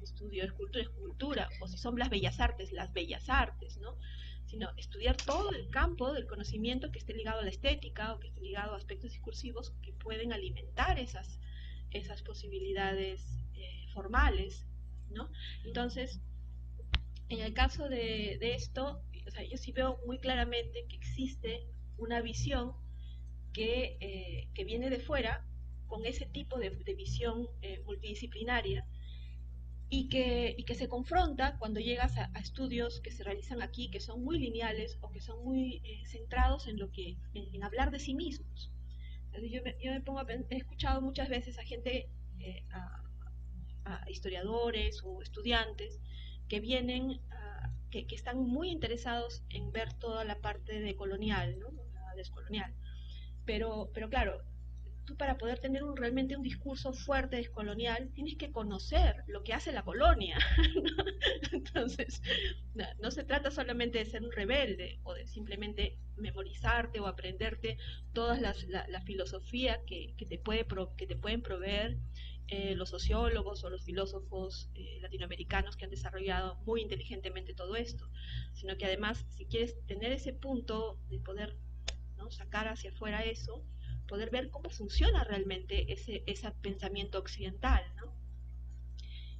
estudio escultura, o si son las bellas artes, ¿no? Sino estudiar todo el campo del conocimiento que esté ligado a la estética o que esté ligado a aspectos discursivos que pueden alimentar esas posibilidades formales, ¿no? Entonces, en el caso de esto, o sea, yo sí veo muy claramente que existe una visión que viene de fuera, con ese tipo de visión multidisciplinaria, y que se confronta cuando llegas a estudios que se realizan aquí, que son muy lineales o que son muy centrados en hablar de sí mismos. He escuchado muchas veces a gente, a historiadores o estudiantes que vienen, que están muy interesados en ver toda la parte de colonial, ¿no? La descolonial. Pero claro, tú para poder tener realmente un discurso fuerte descolonial, tienes que conocer lo que hace la colonia, ¿no? Entonces, no se trata solamente de ser un rebelde o de simplemente memorizarte o aprenderte toda la filosofía que te pueden proveer los sociólogos o los filósofos latinoamericanos que han desarrollado muy inteligentemente todo esto, sino que además, si quieres tener ese punto de poder, ¿no?, sacar hacia afuera eso, poder ver cómo funciona realmente ese pensamiento occidental, ¿no?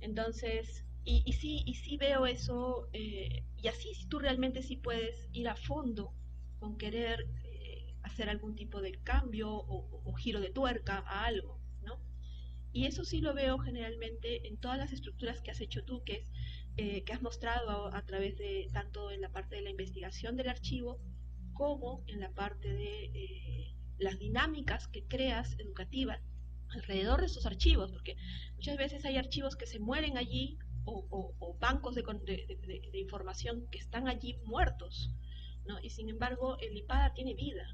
Entonces, y sí veo eso, y así tú realmente sí puedes ir a fondo con querer hacer algún tipo de cambio o giro de tuerca a algo, ¿no? Y eso sí lo veo generalmente en todas las estructuras que has hecho tú, que has mostrado a través de tanto en la parte de la investigación del archivo como en la parte de las dinámicas que creas educativas alrededor de esos archivos, porque muchas veces hay archivos que se mueren allí o bancos de información que están allí muertos, ¿no? Y sin embargo el IPADA tiene vida,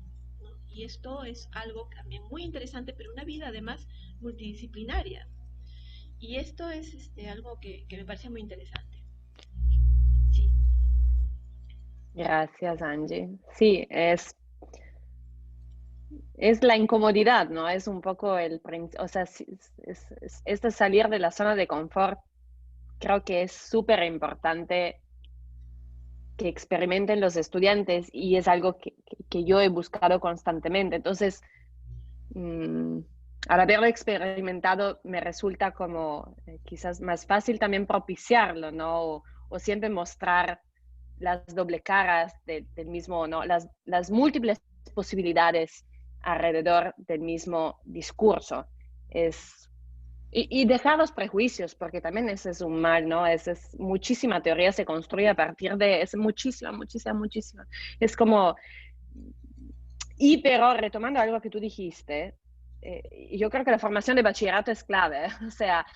¿no? Y esto es algo también muy interesante, pero una vida además multidisciplinaria. Y esto es algo que me parece muy interesante. Sí. Gracias, Angie. Sí, es la incomodidad, ¿no? Es un poco o sea, este salir de la zona de confort, creo que es súper importante que experimenten los estudiantes y es algo que yo he buscado constantemente. Entonces, al haberlo experimentado, me resulta como quizás más fácil también propiciarlo, ¿no? O siempre mostrar las doble caras del mismo, ¿no? Las múltiples posibilidades alrededor del mismo discurso. Y dejar los prejuicios, porque también ese es un mal, ¿no? Muchísima teoría se construye a partir de, es muchísima. Es como, pero retomando algo que tú dijiste, yo creo que la formación de bachillerato es clave, o sea,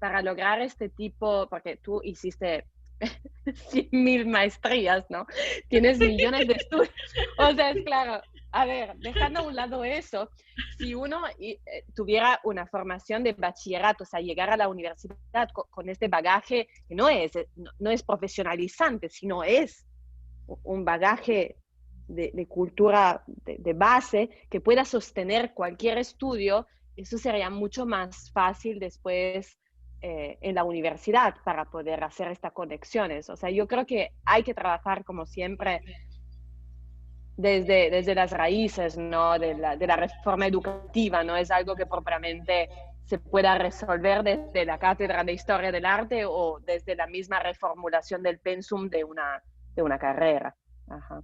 para lograr este tipo, porque tú hiciste 100.000 maestrías, ¿no? Tienes millones de estudios, o sea, es claro. A ver, dejando a un lado eso, si uno tuviera una formación de bachillerato, o sea, llegar a la universidad con este bagaje que no es profesionalizante, sino es un bagaje de cultura de base que pueda sostener cualquier estudio, eso sería mucho más fácil después en la universidad para poder hacer estas conexiones. O sea, yo creo que hay que trabajar como siempre desde las raíces, ¿no? de la reforma educativa, no es algo que propiamente se pueda resolver desde la cátedra de Historia del Arte o desde la misma reformulación del pensum de una carrera. Ajá.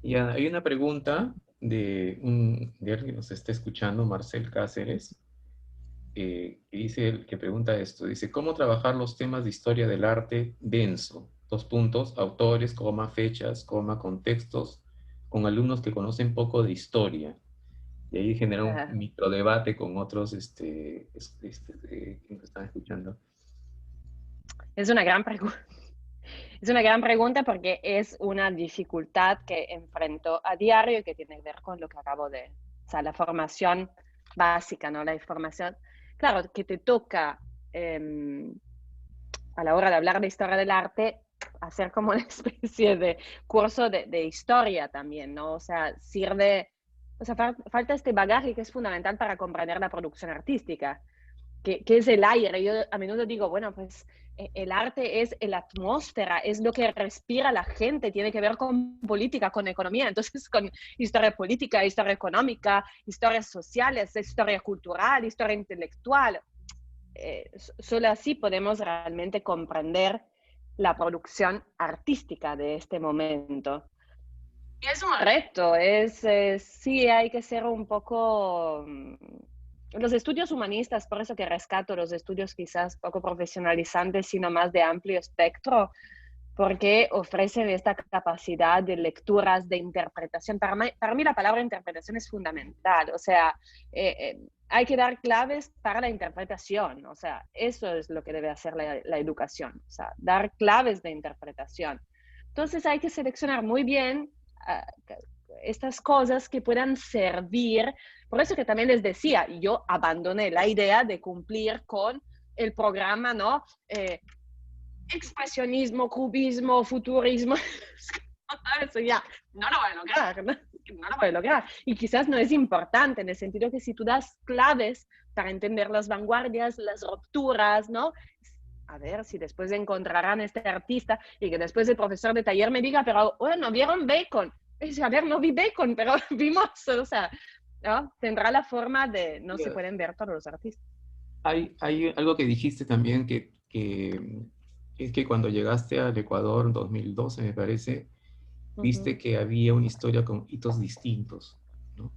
Y hay una pregunta de alguien que nos está escuchando, Marcel Cáceres, que pregunta esto, dice, ¿cómo trabajar los temas de historia del arte denso? 2 puntos, autores, coma, fechas, coma, contextos, con alumnos que conocen poco de historia. Y ahí genera un microdebate con otros que nos están escuchando. Es una gran pregunta. Es una gran pregunta porque es una dificultad que enfrento a diario y que tiene que ver con lo que acabo de... O sea, la formación básica, ¿no? La información. Claro, que te toca a la hora de hablar de historia del arte, hacer como una especie de curso de historia también, ¿no? O sea, falta este bagaje que es fundamental para comprender la producción artística, que es el aire. Yo a menudo digo, bueno, pues el arte es la atmósfera, es lo que respira la gente, tiene que ver con política, con economía, entonces con historia política, historia económica, historias sociales, historia cultural, historia intelectual. Solo así podemos realmente comprender la producción artística de este momento. Y es un reto, sí hay que ser un poco... Los estudios humanistas, por eso que rescato los estudios quizás poco profesionalizantes, sino más de amplio espectro, porque ofrecen esta capacidad de lecturas, de interpretación. Para mí la palabra interpretación es fundamental, o sea, hay que dar claves para la interpretación, o sea, eso es lo que debe hacer la educación, o sea, dar claves de interpretación. Entonces hay que seleccionar muy bien estas cosas que puedan servir. Por eso que también les decía, yo abandoné la idea de cumplir con el programa, ¿no? Expresionismo, cubismo, futurismo. Eso ya no lo voy a lograr, ¿no? No lo voy a lograr. Y quizás no es importante en el sentido que si tú das claves para entender las vanguardias, las rupturas, ¿no? A ver si después encontrarán este artista y que después el profesor de taller me diga, pero bueno, ¿vieron Bacon? A ver, no vi Bacon, pero vimos, o sea, ¿no? Tendrá la forma de, no se pueden ver todos los artistas. Hay algo que dijiste también que es que cuando llegaste al Ecuador en 2012, me parece, viste que había una historia con hitos distintos, ¿no?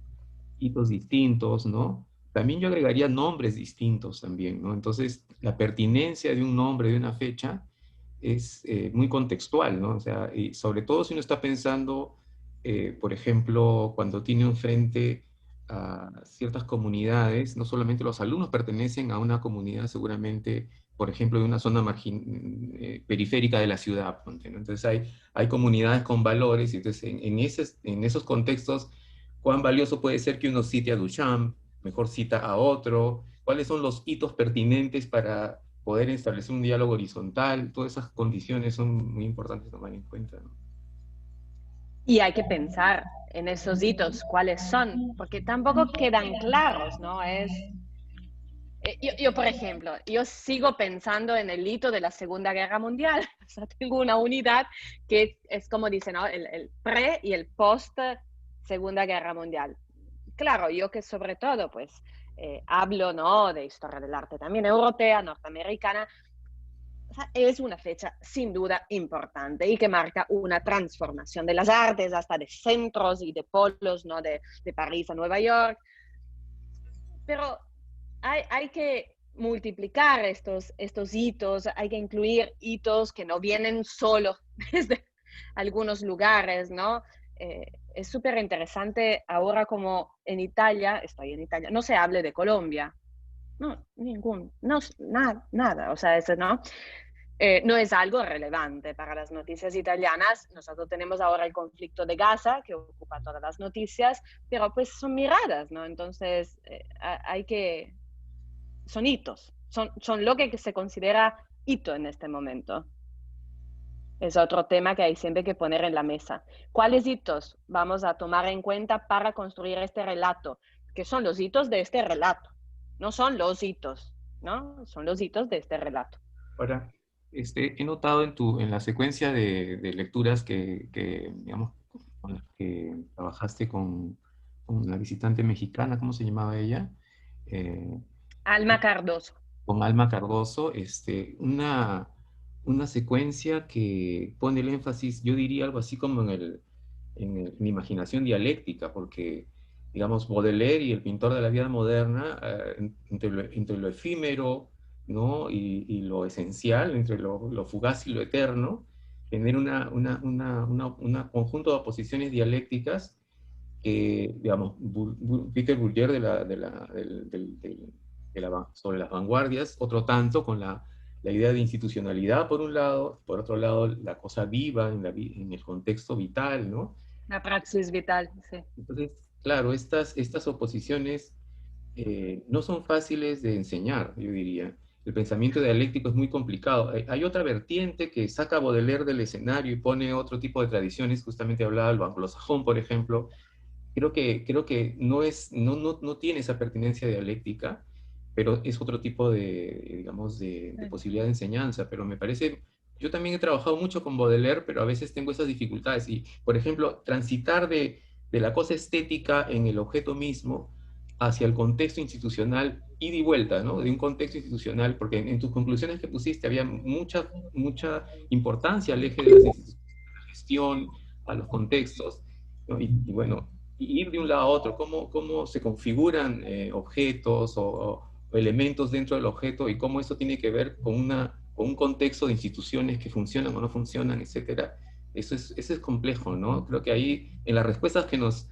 Hitos distintos, ¿no? También yo agregaría nombres distintos también, ¿no? Entonces, la pertinencia de un nombre, de una fecha, es muy contextual, ¿no? O sea, y sobre todo si uno está pensando, por ejemplo, cuando tiene enfrente a ciertas comunidades, no solamente los alumnos pertenecen a una comunidad seguramente, por ejemplo, de una zona periférica de la ciudad, ponte, ¿no? Entonces hay comunidades con valores, y entonces en esos contextos, ¿cuán valioso puede ser que uno cite a Duchamp, mejor cita a otro? ¿Cuáles son los hitos pertinentes para poder establecer un diálogo horizontal? Todas esas condiciones son muy importantes tomar en cuenta, ¿no? Y hay que pensar en esos hitos, cuáles son, porque tampoco quedan claros, ¿no? Yo, por ejemplo, yo sigo pensando en el hito de la Segunda Guerra Mundial. O sea, tengo una unidad que es como dicen, ¿no? El pre y el post Segunda Guerra Mundial. Claro, yo que sobre todo, pues, hablo, ¿no? De historia del arte también europea, norteamericana. O sea, es una fecha sin duda importante y que marca una transformación de las artes, hasta de centros y de polos, ¿no? De París a Nueva York. Pero hay que multiplicar estos hitos, hay que incluir hitos que no vienen solo desde algunos lugares, ¿no? Es súper interesante ahora como en Italia, estoy en Italia, no se hable de Colombia. No, nada, o sea, eso no. No es algo relevante para las noticias italianas. Nosotros tenemos ahora el conflicto de Gaza, que ocupa todas las noticias, pero pues son miradas, ¿no? Entonces, son hitos, son lo que se considera hito en este momento. Es otro tema que hay siempre que poner en la mesa. ¿Cuáles hitos vamos a tomar en cuenta para construir este relato? Que son los hitos de este relato, no son los hitos, ¿no? Son los hitos de este relato. Ahora, he notado en la secuencia de lecturas digamos, con las que trabajaste con la visitante mexicana, ¿cómo se llamaba ella? Alma Cardoso. Con Alma Cardoso, una secuencia que pone el énfasis, yo diría algo así como en la imaginación dialéctica, porque, digamos, Baudelaire y el pintor de la vida moderna, entre lo efímero, ¿no? y lo esencial, entre lo fugaz y lo eterno, tener un conjunto de oposiciones dialécticas que, digamos, Peter Bourdieu sobre las vanguardias, otro tanto con la idea de institucionalidad por un lado, por otro lado la cosa viva en el contexto vital, ¿no? La praxis vital, sí. Entonces, claro, estas oposiciones no son fáciles de enseñar, yo diría. El pensamiento dialéctico es muy complicado. Hay otra vertiente que saca a Baudelaire del escenario y pone otro tipo de tradiciones, justamente hablaba del anglosajón, por ejemplo. Creo que no tiene esa pertinencia dialéctica, pero es otro tipo digamos, de posibilidad de enseñanza. Pero me parece, yo también he trabajado mucho con Baudelaire, pero a veces tengo esas dificultades. Y, por ejemplo, transitar de la cosa estética en el objeto mismo hacia el contexto institucional, ida y vuelta, ¿no? De un contexto institucional, porque en tus conclusiones que pusiste había mucha importancia al eje de las instituciones, a la gestión, a los contextos, ¿no? Y bueno, ir de un lado a otro, cómo se configuran objetos o elementos dentro del objeto y cómo eso tiene que ver con un contexto de instituciones que funcionan o no funcionan, etcétera. Eso es complejo, ¿no? Creo que ahí, en las respuestas que nos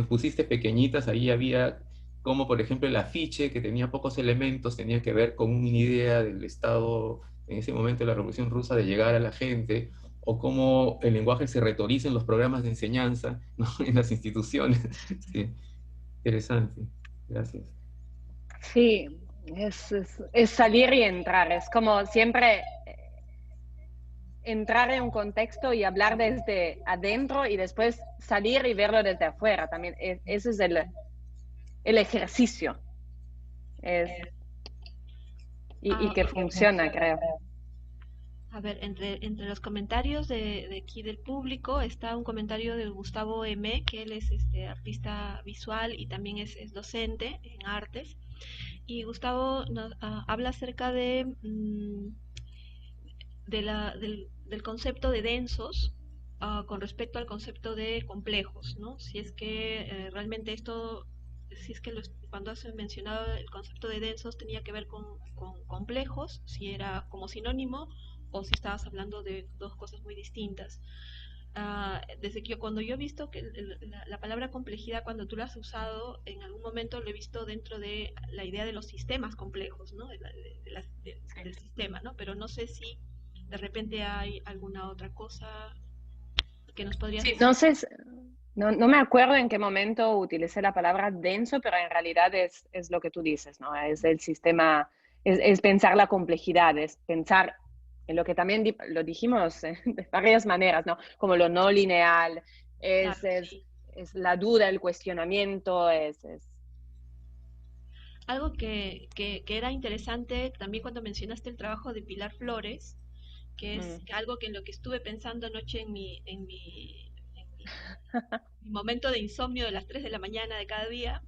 pusiste pequeñitas, ahí había como, por ejemplo, el afiche, que tenía pocos elementos, tenía que ver con una idea del Estado, en ese momento de la Revolución Rusa, de llegar a la gente, o cómo el lenguaje se retoriza en los programas de enseñanza, ¿no? En las instituciones. Sí, interesante. Gracias. Sí, es salir y entrar. Es como siempre entrar en un contexto y hablar desde adentro y después salir y verlo desde afuera. También ese es el ejercicio. Y que funciona, creo. A ver, entre los comentarios de aquí del público está un comentario de Gustavo M., que él es artista visual y también es docente en artes. Y Gustavo habla acerca del concepto de densos con respecto al concepto de complejos, ¿no? Si es que realmente esto, si es que cuando has mencionado el concepto de densos tenía que ver con complejos, si era como sinónimo o si estabas hablando de dos cosas muy distintas. Desde que cuando yo he visto que la palabra complejidad, cuando tú la has usado, en algún momento lo he visto dentro de la idea de los sistemas complejos, ¿no? Del sistema, ¿no? Pero no sé si de repente hay alguna otra cosa que nos podrías Sí, decir. entonces, no me acuerdo en qué momento utilicé la palabra denso, pero en realidad es lo que tú dices, ¿no? Es el sistema, es pensar la complejidad, es pensar en lo que también lo dijimos de varias maneras, ¿no? Como lo no lineal, Claro, sí. es la duda, el cuestionamiento, Algo que era interesante también cuando mencionaste el trabajo de Pilar Flores, que es algo que en lo que estuve pensando anoche mi momento de insomnio de las 3 de la mañana de cada día.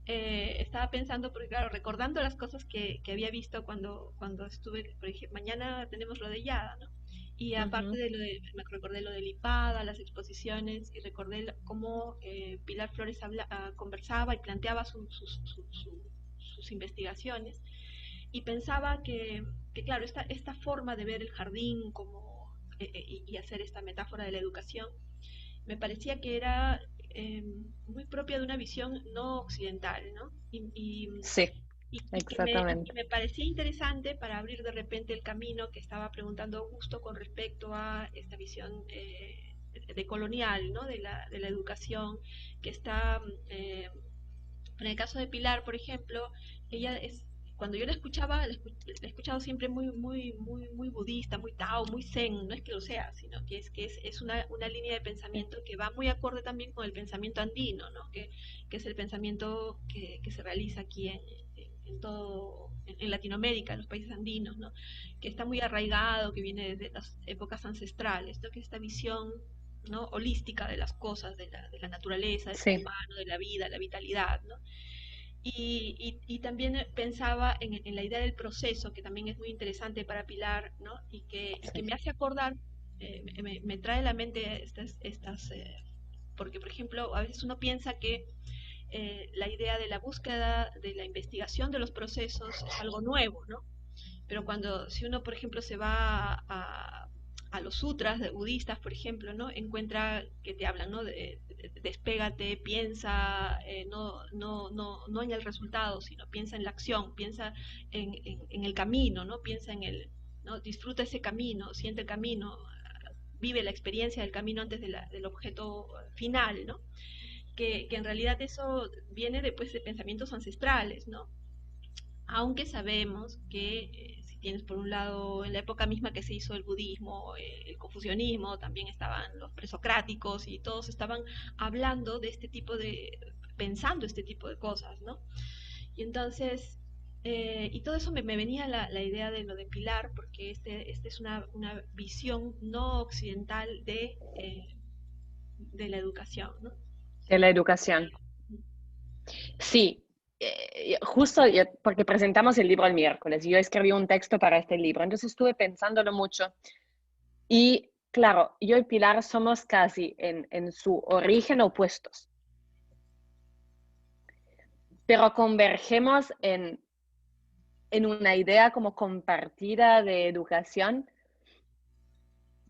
Estaba pensando, porque claro, recordando las cosas que había visto cuando estuve, por ejemplo, mañana tenemos rodillada, ¿no? Y aparte me recordé lo de Lipada, las exposiciones, y recordé cómo Pilar Flores conversaba y planteaba sus investigaciones. Y pensaba que claro, esta forma de ver el jardín como, y hacer esta metáfora de la educación, me parecía que era muy propia de una visión no occidental, ¿no? sí, Y exactamente. me parecía interesante para abrir de repente el camino que estaba preguntando Augusto con respecto a esta visión de colonial, ¿no? De la educación, que está, en el caso de Pilar, por ejemplo, ella es, cuando yo la escuchaba, la he escuchado siempre muy budista, muy Tao, muy Zen, no es que lo sea, sino que es una línea de pensamiento que va muy acorde también con el pensamiento andino, ¿no? Que es el pensamiento que se realiza aquí en todo, en Latinoamérica, en los países andinos, ¿no? Que está muy arraigado, que viene desde las épocas ancestrales, ¿no? Que esta visión, ¿no? Holística de las cosas, de la naturaleza, del ser Sí, humano, de la vida, la vitalidad, ¿no? Y también pensaba en la idea del proceso, que también es muy interesante para Pilar, ¿no? Y que sí. me hace acordar, me trae a la mente porque por ejemplo, a veces uno piensa que la idea de la búsqueda, de la investigación de los procesos es algo nuevo, ¿no? Pero si uno, por ejemplo, se va a los sutras budistas, por ejemplo, ¿no? Encuentra que te hablan, ¿no? Despégate, piensa, no en el resultado, sino piensa en la acción, piensa en el camino, ¿no? Piensa ¿no? Disfruta ese camino, siente el camino, vive la experiencia del camino antes del objeto final, ¿no? Que en realidad eso viene después de pensamientos ancestrales, ¿no? Aunque sabemos que si tienes por un lado en la época misma que se hizo el budismo, el confucianismo, también estaban los presocráticos y todos estaban hablando de este tipo pensando este tipo de cosas, ¿no? Y entonces, y todo eso me venía la idea de lo de Pilar, porque este es una visión no occidental de la educación, ¿no? De la educación. Sí, justo porque presentamos el libro el miércoles y yo escribí un texto para este libro, entonces estuve pensándolo mucho y claro, yo y Pilar somos casi en su origen opuestos, pero convergemos en una idea como compartida de educación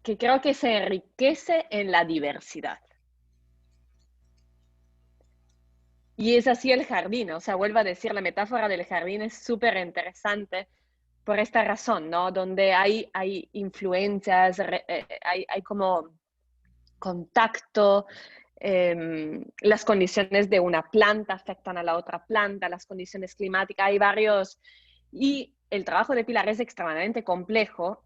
que creo que se enriquece en la diversidad. Y es así el jardín, o sea, vuelvo a decir, la metáfora del jardín es súper interesante por esta razón, ¿no? Donde hay influencias, hay como contacto, las condiciones de una planta afectan a la otra planta, las condiciones climáticas, hay varios, y el trabajo de Pilar es extremadamente complejo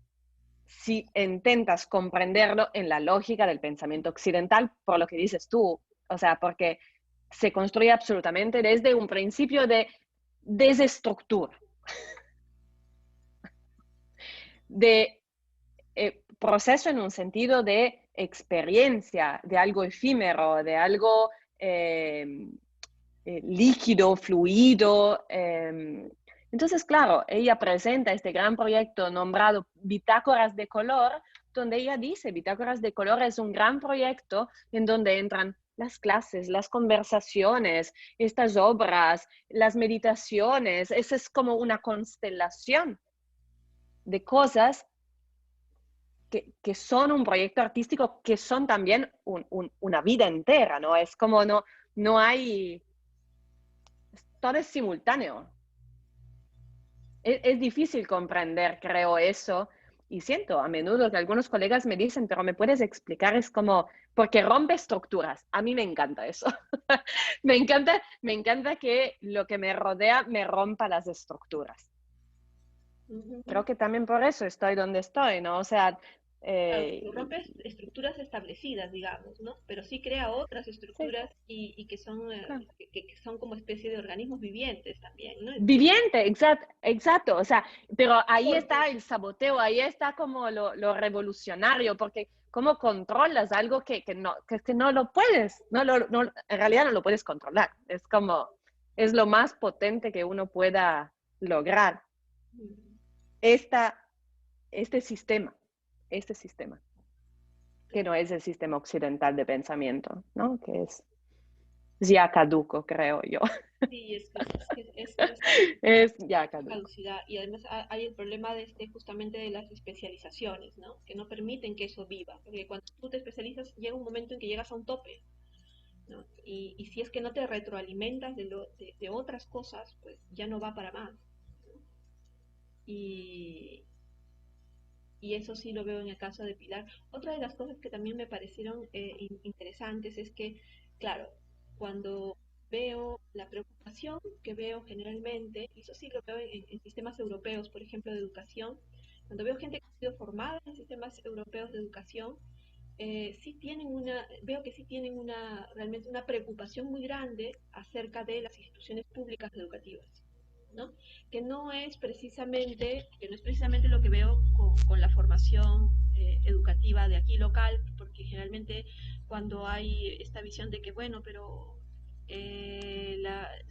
si intentas comprenderlo en la lógica del pensamiento occidental, por lo que dices tú, o sea, porque se construye absolutamente desde un principio de desestructura, de proceso en un sentido de experiencia, de algo efímero, de algo líquido, fluido. Entonces, claro, ella presenta este gran proyecto nombrado Bitácoras de Color, donde ella dice, Bitácoras de Color es un gran proyecto en donde entran las clases, las conversaciones, estas obras, las meditaciones. Esa es como una constelación de cosas que son un proyecto artístico, que son también una vida entera, ¿no? Es como no hay, todo es simultáneo. Es difícil comprender, creo, eso. Y siento a menudo que algunos colegas me dicen, pero ¿me puedes explicar? Es como, porque rompe estructuras. A mí me encanta eso. me encanta que lo que me rodea me rompa las estructuras. Creo que también por eso estoy donde estoy, ¿no? O sea... Claro, rompe estructuras establecidas, digamos, ¿no? Pero sí crea otras sí, estructuras y que son, claro. que son como especie de organismos vivientes también, ¿no? Viviente, exacto, o sea, pero ahí está Corpus. el saboteo, ahí está como lo revolucionario, porque ¿cómo controlas algo que no lo puedes? En realidad no lo puedes controlar, es como, es lo más potente que uno pueda lograr, esta, este sistema, que no es el sistema occidental de pensamiento, ¿no? Que es ya caduco, creo yo. Sí, Es ya caduco. caducidad. Y además hay el problema de justamente de las especializaciones, ¿no? Que no permiten que eso viva. Porque cuando tú te especializas, llega un momento en que llegas a un tope, ¿no? Y si es que no te retroalimentas de otras cosas, pues ya no va para más, ¿no? Y, y eso sí lo veo en el caso de Pilar. Otra de las cosas que también me parecieron interesantes es que, claro, cuando veo la preocupación que veo generalmente, y eso sí lo veo en sistemas europeos, por ejemplo, de educación, cuando veo gente que ha sido formada en sistemas europeos de educación, sí tienen veo que sí tienen realmente una preocupación muy grande acerca de las instituciones públicas educativas, ¿no? Que no es precisamente lo que veo con la formación educativa de aquí local, porque generalmente cuando hay esta visión de que, bueno, pero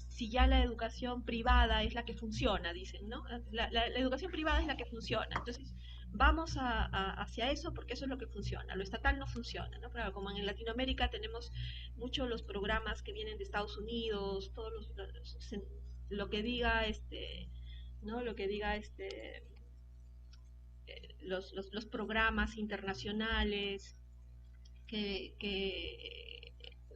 si ya la educación privada es la que funciona, dicen, ¿no? La educación privada es la que funciona, entonces vamos hacia eso porque eso es lo que funciona, lo estatal no funciona, ¿no? Pero como en Latinoamérica tenemos muchos los programas que vienen de Estados Unidos, lo que diga ¿no? Lo que diga los programas internacionales, que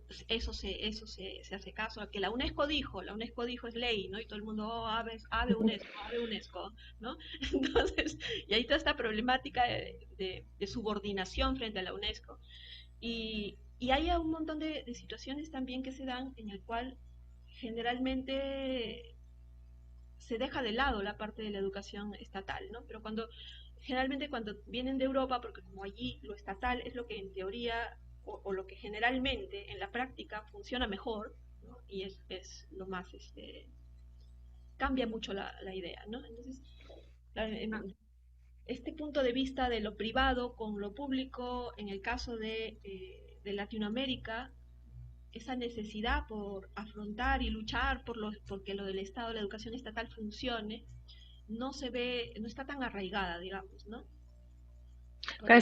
pues se hace caso, a que la UNESCO dijo es ley, ¿no? Y todo el mundo, oh, ave UNESCO, ¿no? Entonces, y ahí está esta problemática de subordinación frente a la UNESCO. Y hay un montón de situaciones también que se dan en el cual generalmente se deja de lado la parte de la educación estatal, ¿no? Pero generalmente cuando vienen de Europa, porque como allí lo estatal es lo que en teoría o lo que generalmente en la práctica funciona mejor, ¿no? Y es lo más, cambia mucho la idea, ¿no? Entonces, claro, este punto de vista de lo privado con lo público, en el caso de Latinoamérica, esa necesidad por afrontar y luchar porque lo del Estado, la educación estatal funcione, no se ve, no está tan arraigada, digamos, ¿no? Por Pero ahí.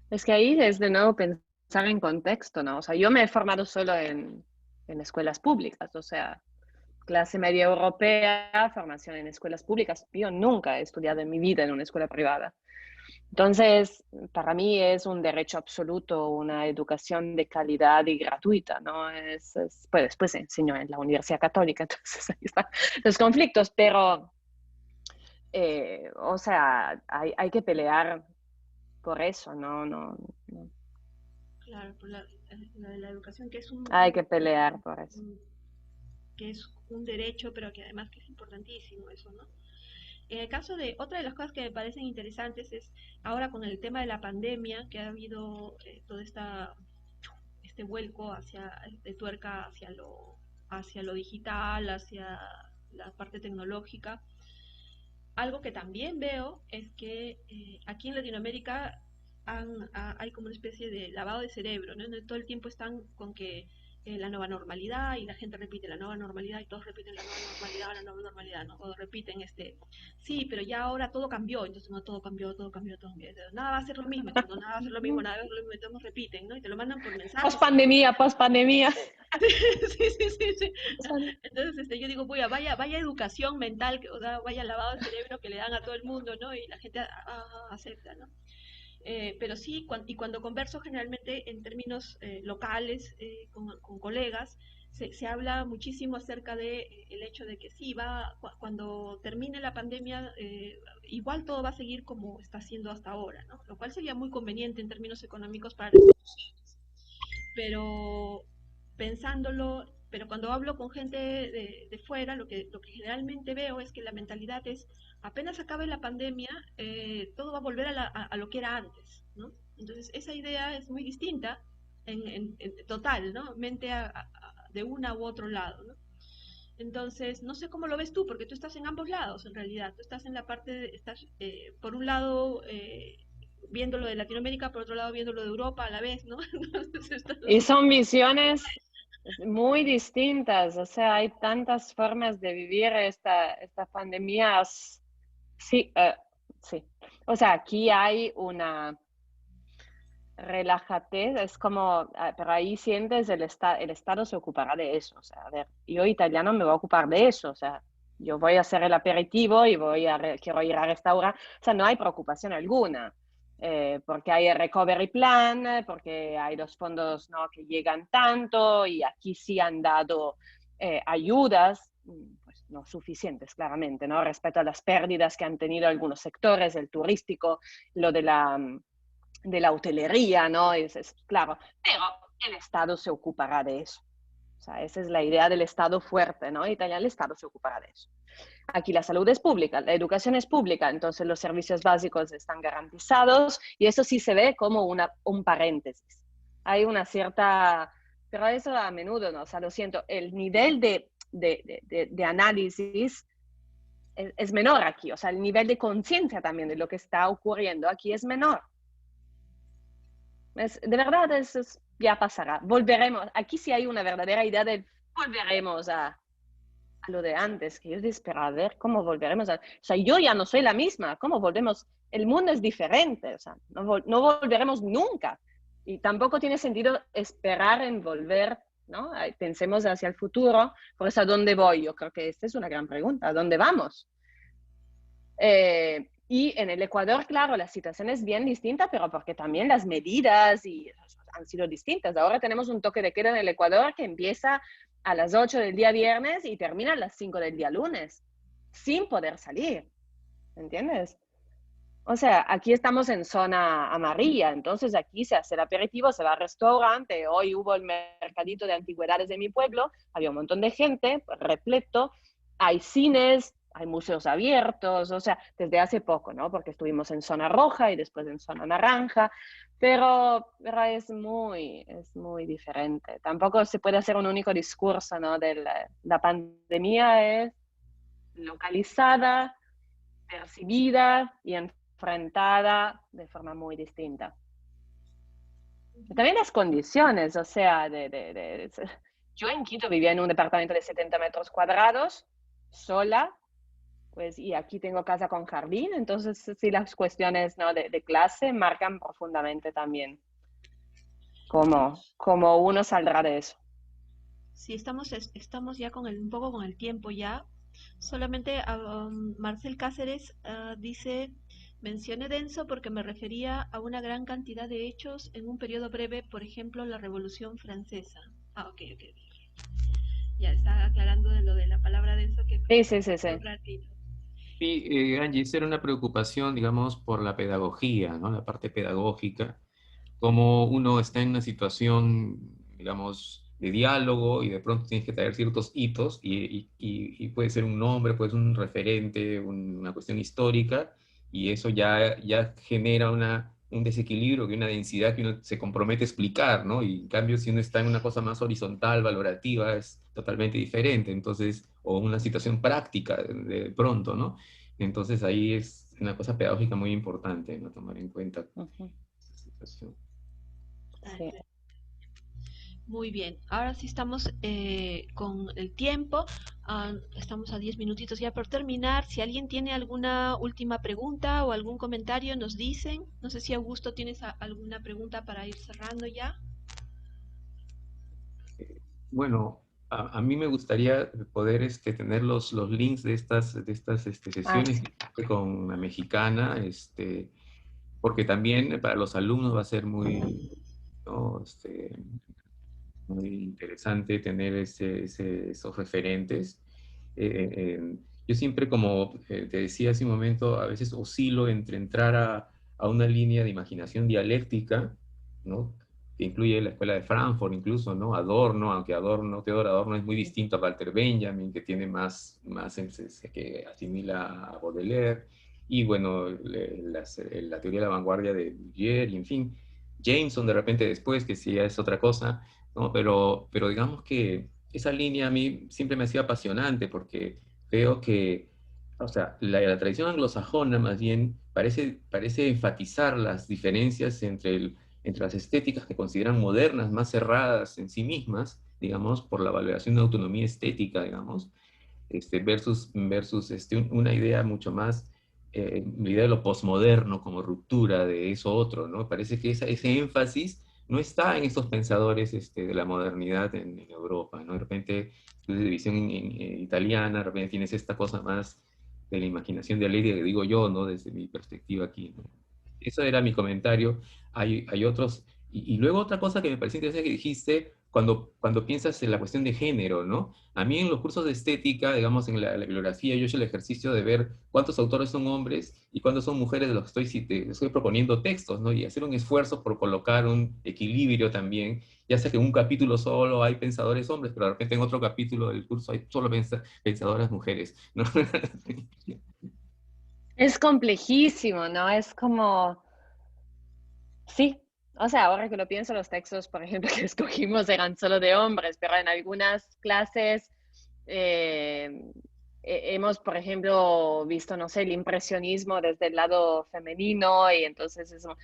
es que ahí es de nuevo pensar en contexto, ¿no? O sea, yo me he formado solo en escuelas públicas, o sea, clase media europea, formación en escuelas públicas. Yo nunca he estudiado en mi vida en una escuela privada. Entonces, para mí es un derecho absoluto una educación de calidad y gratuita, ¿no? Pues después enseño en la Universidad Católica, entonces ahí están los conflictos, pero, o sea, hay que pelear por eso, no. Claro, por la educación, que es Hay que pelear por eso. que es un derecho, pero que además que es importantísimo eso, ¿no? En el caso de, otra de las cosas que me parecen interesantes es ahora con el tema de la pandemia, que ha habido todo este vuelco de tuerca hacia lo digital, hacia la parte tecnológica. algo que también veo es que aquí en Latinoamérica hay como una especie de lavado de cerebro, ¿no? Donde todo el tiempo están con que la nueva normalidad y la gente repite la nueva normalidad y todos repiten la nueva normalidad, ¿no? O repiten sí, pero ya ahora todo cambió, entonces no, todo cambió, todo cambió, todo cambió. Entonces, nada va a ser lo mismo, entonces no, nada va a ser lo mismo, nada va a ser lo mismo, entonces repiten, ¿no? Y te lo mandan por mensajes. Post pandemia. Sí, sí, sí, sí. Entonces, yo digo, vaya educación mental, o sea, vaya lavado de cerebro que le dan a todo el mundo, ¿no? Y la gente acepta, ¿no? Pero sí, y cuando converso generalmente en términos locales con colegas, se habla muchísimo acerca de el hecho de que sí, cuando termine la pandemia, igual todo va a seguir como está siendo hasta ahora, ¿no? Lo cual sería muy conveniente en términos económicos para las instituciones. Pero pensándolo, pero cuando hablo con gente de fuera, lo que generalmente veo es que la mentalidad es, apenas acabe la pandemia, todo va a volver a lo que era antes, ¿no? Entonces, esa idea es muy distinta en total, ¿no? Mente de una u otro lado, ¿no? Entonces, no sé cómo lo ves tú, porque tú estás en ambos lados, en realidad. Tú estás en la parte, estás, por un lado, viendo lo de Latinoamérica, por otro lado, viendo lo de Europa a la vez, ¿no? Entonces, Y son visiones muy distintas, o sea, hay tantas formas de vivir esta pandemia. Sí, sí. O sea, aquí hay una relájate, es como, pero ahí sientes el Estado se ocupará de eso, o sea, a ver, yo italiano me voy a ocupar de eso, o sea, yo voy a hacer el aperitivo y quiero ir a restaurar, o sea, no hay preocupación alguna, porque hay el recovery plan, porque hay los fondos, ¿no?, que llegan tanto y aquí sí han dado ayudas, pues no suficientes, claramente, ¿no?, respecto a las pérdidas que han tenido algunos sectores, el turístico, lo de la hotelería, ¿no? Claro, pero el Estado se ocupará de eso. O sea, esa es la idea del Estado fuerte, ¿no? Italia, el Estado se ocupará de eso. Aquí la salud es pública, la educación es pública, entonces los servicios básicos están garantizados y eso sí se ve como un paréntesis. Hay una cierta, pero eso a menudo, ¿no? O sea, lo siento, el nivel de análisis es menor aquí, o sea, el nivel de conciencia también de lo que está ocurriendo aquí es menor. De verdad, ya pasará. Volveremos. Aquí sí hay una verdadera idea de volveremos a lo de antes, que yo dije, pero a ver, ¿cómo volveremos? O sea, yo ya no soy la misma. ¿Cómo volvemos? El mundo es diferente. O sea, no volveremos nunca. Y tampoco tiene sentido esperar en volver, ¿no? Pensemos hacia el futuro. Por eso, ¿a dónde voy? Yo creo que esta es una gran pregunta. ¿A dónde vamos? Y en el Ecuador, claro, la situación es bien distinta, pero porque también las medidas han sido distintas. Ahora tenemos un toque de queda en el Ecuador que empieza a las 8 del día viernes y termina a las 5 del día lunes, sin poder salir, ¿entiendes? O sea, aquí estamos en zona amarilla, entonces aquí se hace el aperitivo, se va al restaurante. Hoy hubo el mercadito de antigüedades de mi pueblo, había un montón de gente, repleto, hay cines, hay museos abiertos, o sea, desde hace poco, ¿no? Porque estuvimos en zona roja y después en zona naranja, pero es muy diferente. Tampoco se puede hacer un único discurso, ¿no? La pandemia es localizada, percibida y enfrentada de forma muy distinta. También las condiciones, o sea, yo en Quito vivía en un departamento de 70 metros cuadrados, sola, pues, y aquí tengo casa con jardín, entonces sí, las cuestiones, ¿no?, de clase marcan profundamente también cómo uno saldrá de eso. Sí, estamos ya un poco con el tiempo ya. Solamente Marcel Cáceres dice, mencioné denso porque me refería a una gran cantidad de hechos en un periodo breve, por ejemplo, la Revolución Francesa. Ok. Ya está aclarando de lo de la palabra denso que Sí. un ratito. Sí, Angie, esa era una preocupación, digamos, por la pedagogía, ¿no? La parte pedagógica, como uno está en una situación, digamos, de diálogo y de pronto tienes que traer ciertos hitos y puede ser un nombre, puede ser un referente, una cuestión histórica, y eso ya genera un desequilibrio, una densidad que uno se compromete a explicar, ¿no? Y en cambio, si uno está en una cosa más horizontal, valorativa, es totalmente diferente, entonces, o una situación práctica de pronto, ¿no? Entonces ahí es una cosa pedagógica muy importante, ¿no? Tomar en cuenta esta situación. Sí. Muy bien, ahora sí estamos con el tiempo, estamos a 10 minutitos ya por terminar. Si alguien tiene alguna última pregunta o algún comentario, nos dicen. No sé si Augusto tienes alguna pregunta para ir cerrando ya. Bueno, a mí me gustaría poder tener los links de estas sesiones Sí. con la mexicana, porque también para los alumnos va a ser muy, ¿no? Muy interesante tener esos referentes. Yo siempre, como te decía hace un momento, a veces oscilo entre entrar a una línea de imaginación dialéctica, ¿no? Que incluye la escuela de Frankfurt incluso, ¿no? Adorno, aunque Theodor Adorno es muy distinto a Walter Benjamin, que tiene que asimila a Baudelaire, y bueno, la teoría de la vanguardia de Bourdieu, y en fin, Jameson de repente después, que sí ya es otra cosa, ¿no? Pero digamos que esa línea a mí siempre me ha sido apasionante porque veo que, o sea, la tradición anglosajona más bien parece enfatizar las diferencias entre las estéticas que consideran modernas, más cerradas en sí mismas, digamos, por la valoración de autonomía estética, digamos, versus una idea mucho más, la idea de lo posmoderno como ruptura de eso otro, ¿no? Parece que ese énfasis no está en estos pensadores de la modernidad en Europa, ¿no? De repente, tu división italiana, de repente tienes esta cosa más de la imaginación de Alegria, que digo yo, ¿no? Desde mi perspectiva aquí, ¿no? Eso era mi comentario. Hay otros. Y luego otra cosa que me pareció interesante que dijiste, cuando piensas en la cuestión de género, ¿no? A mí en los cursos de estética, digamos, en la bibliografía, yo he hecho el ejercicio de ver cuántos autores son hombres y cuántos son mujeres de los que estoy proponiendo textos, ¿no? Y hacer un esfuerzo por colocar un equilibrio también, ya sea que en un capítulo solo hay pensadores hombres, pero de repente en otro capítulo del curso hay solo pensadoras mujeres, ¿no? Es complejísimo, ¿no? Es como, sí, o sea, ahora que lo pienso, los textos, por ejemplo, que escogimos eran solo de hombres, pero en algunas clases eh, hemos, por ejemplo, visto, no sé, el impresionismo desde el lado femenino y entonces eso.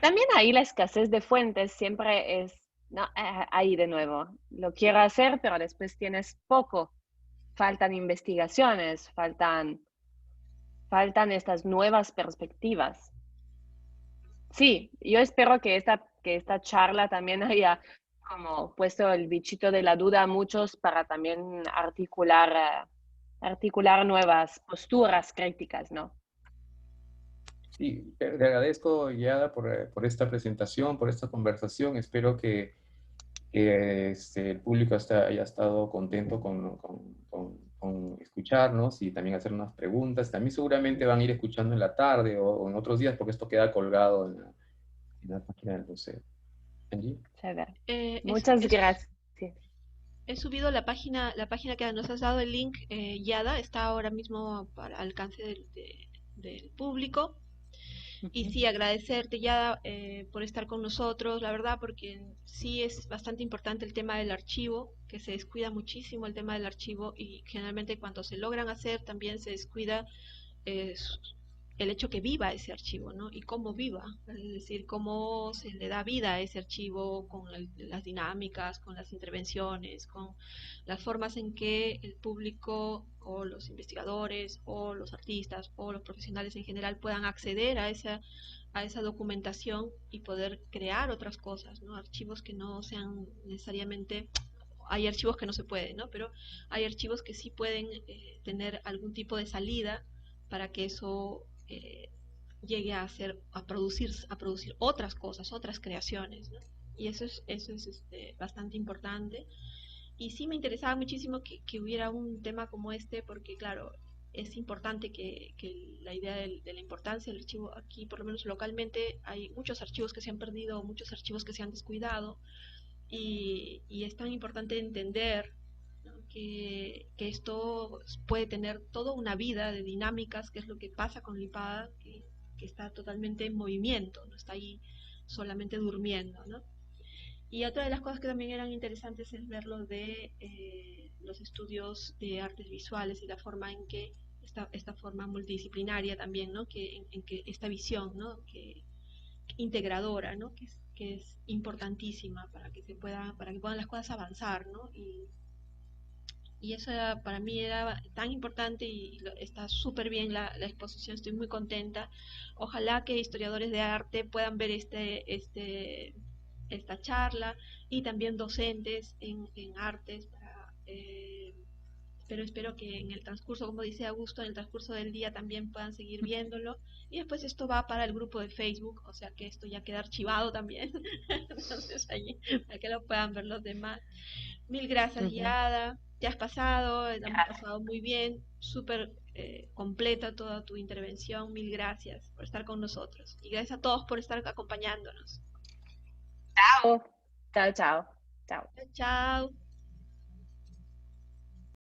También ahí la escasez de fuentes siempre es, no, ahí de nuevo, lo quiero hacer, pero después tienes poco, faltan investigaciones, faltan estas nuevas perspectivas. Sí, yo espero que esta charla también haya como puesto el bichito de la duda a muchos para también articular nuevas posturas críticas, ¿no? Sí, te agradezco, Yada, por esta presentación, por esta conversación. Espero que el público haya estado contento con escucharnos y también hacer unas preguntas. También seguramente van a ir escuchando en la tarde o en otros días, porque esto queda colgado en la página del museo. Angie. Chévere. Eh, es, Muchas es- gracias. He subido la página que nos has dado el link, Yada, está ahora mismo para alcance del público. Y Ujú. sí, agradecerte ya por estar con nosotros, la verdad, porque sí es bastante importante el tema del archivo, que se descuida muchísimo el tema del archivo y generalmente cuando se logran hacer también se descuida eh, el hecho que viva ese archivo, ¿no? Y cómo viva, es decir, cómo se le da vida a ese archivo con las dinámicas, con las intervenciones, con las formas en que el público o los investigadores o los artistas o los profesionales en general puedan acceder a esa documentación y poder crear otras cosas, ¿no? Archivos que no sean necesariamente, hay archivos que no se pueden, ¿no? Pero hay archivos que sí pueden tener algún tipo de salida para que eso llegue a hacer, a producir otras cosas, otras creaciones, ¿no? Y eso es bastante importante. Y sí me interesaba muchísimo que hubiera un tema como este, porque claro, es importante que la idea de la importancia del archivo aquí, por lo menos localmente, hay muchos archivos que se han perdido, muchos archivos que se han descuidado, y es tan importante entender, ¿no? Que esto puede tener toda una vida de dinámicas, que es lo que pasa con Lipada, que está totalmente en movimiento, no está ahí solamente durmiendo, ¿no? Y otra de las cosas que también eran interesantes es ver lo de los estudios de artes visuales y la forma en que esta forma multidisciplinaria también, ¿no? En que esta visión, ¿no? Que integradora, ¿no? Que es importantísima para que puedan las cosas avanzar, ¿no? Y eso para mí era tan importante y está súper bien la exposición, estoy muy contenta. Ojalá que historiadores de arte puedan ver esta charla y también docentes en artes pero espero que en el transcurso, como dice Augusto, en el transcurso del día también puedan seguir viéndolo. Y después esto va para el grupo de Facebook, o sea que esto ya queda archivado también. Entonces allí, para que lo puedan ver los demás. Mil gracias, Giada. Te has pasado, la hemos pasado muy bien, súper completa toda tu intervención. Mil gracias por estar con nosotros. Y gracias a todos por estar acompañándonos. Chao. Chao, chao. Chao. Chao.